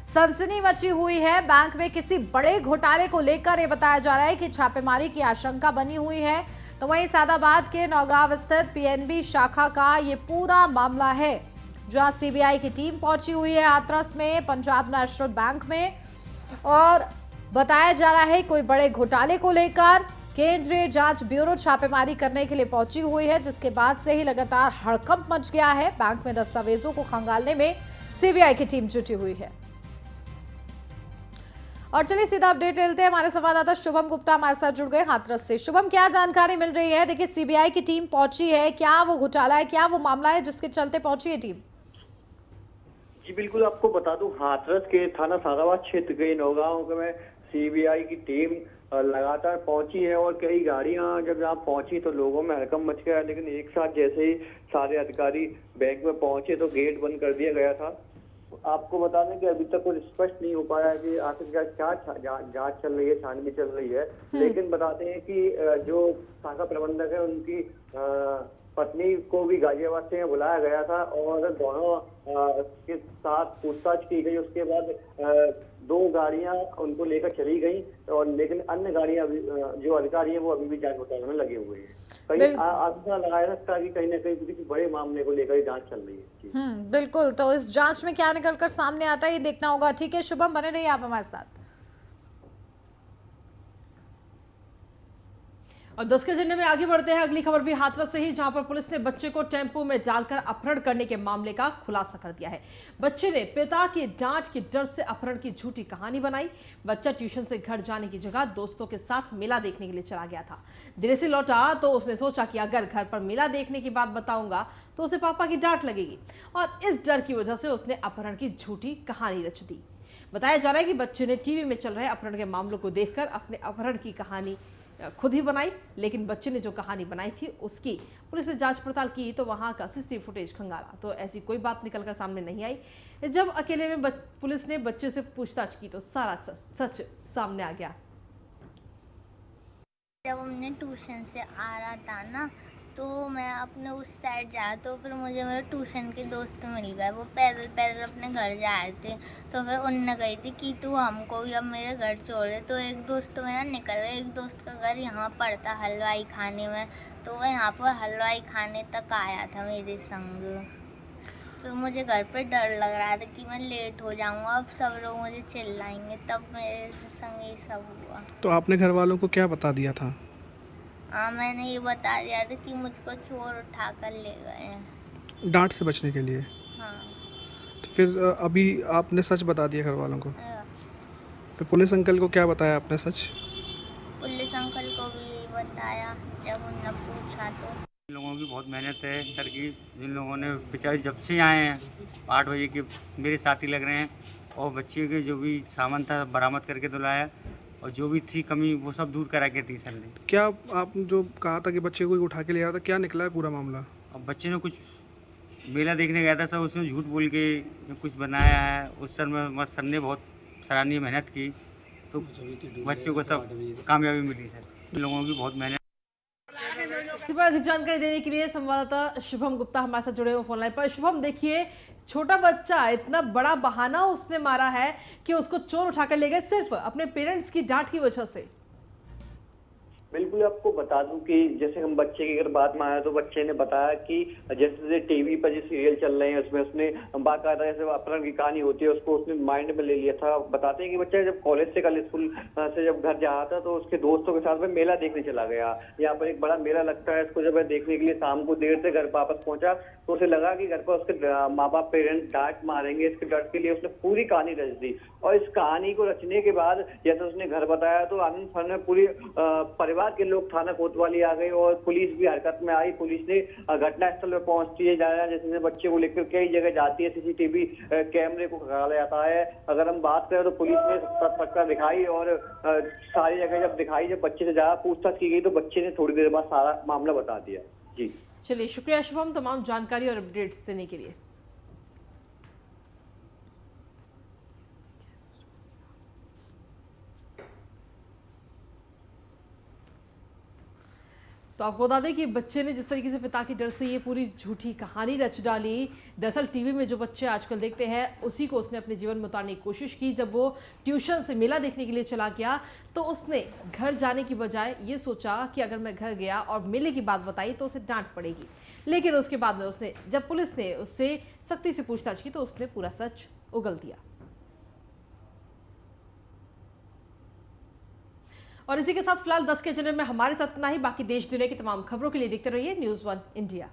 [SPEAKER 2] सनसनी मची हुई है। बैंक में किसी बड़े घोटाले को लेकर यह बताया जा रहा है कि छापेमारी की आशंका बनी हुई है। तो वहीं सादाबाद के नौगांव स्थित पीएनबी शाखा का ये पूरा मामला है, जहां सीबीआई की टीम पहुंची हुई है हाथरस में पंजाब नेशनल बैंक में, और बताया जा रहा है कोई बड़े घोटाले को लेकर केंद्रीय जांच ब्यूरो छापेमारी करने के लिए पहुंची हुई है, जिसके बाद से ही लगातार हड़कंप मच गया है। बैंक में दस्तावेजों को खंगालने में सीबीआई की टीम जुटी हुई है। और चलिए सीधा अपडेट लेते हैं, हमारे संवाददाता शुभम गुप्ता हमारे साथ जुड़ गए हाथरस से। शुभम, क्या जानकारी मिल रही है? देखिए, सीबीआई की टीम पहुंची है, क्या वो घोटाला है, क्या वो मामला है जिसके चलते पहुंची है टीम?
[SPEAKER 15] जी बिल्कुल, आपको बता दूं, हाथरस के थाना सादाबाद क्षेत्र के नौगांव में सीबीआई की टीम लगातार पहुंची है और कई गाड़ियां जब यहाँ पहुंची तो लोगों में हड़कंप मच गया। लेकिन एक साथ जैसे ही सारे अधिकारी बैंक में पहुंचे तो गेट बंद कर दिया गया था। आपको बता दें कि अभी तक कुछ स्पष्ट नहीं हो पाया है कि आखिरकार क्या जांच चल रही है, छानबीन चल रही है। लेकिन बताते हैं कि जो शाखा प्रबंधक है उनकी पत्नी को भी गाजियाबाद से बुलाया गया था और दोनों के साथ पूछताछ की गई। उसके बाद 2 गाड़ियां उनको लेकर चली गई, और लेकिन अन्य गाड़ियां जो अधिकारी है वो अभी भी जांच पड़ताल में लगे हुए हैं। कहीं आशंका लगाया सकता है कि कहीं ना कहीं किसी बड़े मामले को लेकर जांच चल रही है।
[SPEAKER 2] बिल्कुल, तो इस जांच में क्या निकलकर सामने आता है ये देखना होगा। ठीक है शुभम, बने रहिए आप हमारे साथ।
[SPEAKER 1] और 10 के एजेंडे में आगे बढ़ते हैं, अगली खबर भी हाथरस से ही, जहां पर पुलिस ने बच्चे को टेम्पो में डालकर अपहरण करने के मामले का खुलासा कर दिया है। बच्चे ने पिता की डांट के डर से अपहरण की झूठी कहानी बनाई। बच्चा ट्यूशन से घर जाने की जगह दोस्तों के साथ मेला देखने के लिए चला गया था। देर से लौटा तो उसने सोचा कि अगर घर पर मेला देखने की बात बताऊंगा तो उसे पापा की डांट लगेगी, और इस डर की वजह से उसने अपहरण की झूठी कहानी रच दी। बताया जा रहा है कि बच्चे ने टीवी में चल रहे अपहरण के मामलों को देखकर अपने अपहरण की कहानी खुद ही बनाई। लेकिन बच्चे ने जो कहानी बनाई थी उसकी पुलिस ने जांच पड़ताल की तो वहां का सीसीटीवी फुटेज खंगाला तो ऐसी कोई बात निकलकर सामने नहीं आई। जब अकेले में पुलिस ने बच्चे से पूछताछ की तो सारा सच सामने आ गया।
[SPEAKER 16] जब हमने ट्यूशन से आ रहा था ना, तो मैं अपने उस साइड जाया तो फिर मुझे मेरे ट्यूशन के दोस्त मिल गए। वो पैदल पैदल अपने घर जा रहे थे, तो फिर उनने कही थी कि तू हमको या मेरे घर छोड़े। तो एक दोस्त मेरा निकल गया, एक दोस्त का घर यहाँ पड़ता हलवाई खाने में, तो वह यहाँ पर हलवाई खाने तक आया था मेरे संग। तो मुझे घर पे डर लग रहा था कि मैं लेट हो जाऊँगा, अब सब लोग मुझे चिल्लाएंगे, तब मेरे संग ये सब हुआ।
[SPEAKER 13] तो आपने घर वालों को क्या बता दिया था?
[SPEAKER 16] हाँ, मैंने ये बता दिया था कि मुझको चोर उठा कर ले गए हैं,
[SPEAKER 13] डांट से बचने के लिए।
[SPEAKER 16] हाँ।
[SPEAKER 13] तो फिर अभी आपने सच बता दिया घर वालों को? फिर पुलिस अंकल को क्या बताया आपने सच?
[SPEAKER 16] पुलिस अंकल को भी यही बताया जब उन्होंने पूछा। तो
[SPEAKER 17] इन लोगों की बहुत मेहनत है सर की, जिन लोगों ने बेचारे जब से आए हैं 8 बजे के मेरे साथी लग रहे हैं, और बच्चे के जो भी सामान था बरामद करके दिलाया, और जो भी थी कमी वो सब दूर करा के थी सर ने।
[SPEAKER 13] क्या आप जो कहा था कि बच्चे को उठा के ले आया था, क्या निकला है पूरा मामला?
[SPEAKER 17] अब बच्चे ने कुछ मेला देखने गया था सर, उसने झूठ बोल के कुछ बनाया है। उस सर ने बहुत सराहनीय मेहनत की तो बच्चे को सब कामयाबी मिली सर। इन लोगों की बहुत मेहनत।
[SPEAKER 1] इस पर अधिक जानकारी देने के लिए संवाददाता शुभम गुप्ता हमारे साथ जुड़े हुए फोन लाइन पर। शुभम, देखिए छोटा बच्चा, इतना बड़ा बहाना उसने मारा है कि उसको चोर उठाकर ले गए सिर्फ अपने पेरेंट्स की डांट की वजह से।
[SPEAKER 15] बिल्कुल आपको बता दूं कि जैसे हम बच्चे की अगर बात में आए तो बच्चे ने बताया कि जैसे टीवी पर जो सीरियल चल रहे हैं उसमें उसने बाकायदा जैसे अपहरण की कहानी होती है उसको उसने माइंड में ले लिया था। बताते हैं कि बच्चा जब कॉलेज से कल स्कूल से जब घर जा रहा था तो उसके दोस्तों के साथ में मेला देखने चला गया। यहाँ पर एक बड़ा मेला लगता है, इसको जब देखने के लिए शाम को देर से घर वापस पहुंचा तो उसे लगा कि घर पर उसके माँ बाप पेरेंट्स डांट मारेंगे। इसके डर के लिए उसने पूरी कहानी रच दी और इस कहानी को रचने के बाद जैसे उसने घर बताया तो आनंद फन में पूरी परिवार के लोग थाना कोतवाली आ गए और पुलिस भी हरकत में आई। पुलिस ने घटनास्थल पर पहुंचती है, जैसे बच्चे को लेकर कई जगह जाती है, सीसीटीवी कैमरे को खंगाला जाता है। अगर हम बात करें तो पुलिस ने तत्परता दिखाई और सारी जगह जब दिखाई, जब बच्चे से ज्यादा पूछताछ की गई तो बच्चे ने थोड़ी देर बाद सारा मामला बता दिया। जी
[SPEAKER 1] चलिए, शुक्रिया शुभम तमाम जानकारी और अपडेट्स देने के लिए। तो आपको बता दें कि बच्चे ने जिस तरीके से पिता के डर से ये पूरी झूठी कहानी रच डाली, दरअसल टीवी में जो बच्चे आजकल देखते हैं उसी को उसने अपने जीवन में उतारने की कोशिश की। जब वो ट्यूशन से मेला देखने के लिए चला गया तो उसने घर जाने की बजाय ये सोचा कि अगर मैं घर गया और मेले की बात बताई तो उसे डांट पड़ेगी। लेकिन उसके बाद में उसने, जब पुलिस ने उससे सख्ती से पूछताछ की तो उसने पूरा सच उगल दिया। और इसी के साथ फिलहाल 10 के जनरल में हमारे साथ इतना ही। बाकी देश दुनिया की तमाम खबरों के लिए देखते रहिए न्यूज़ 1 इंडिया।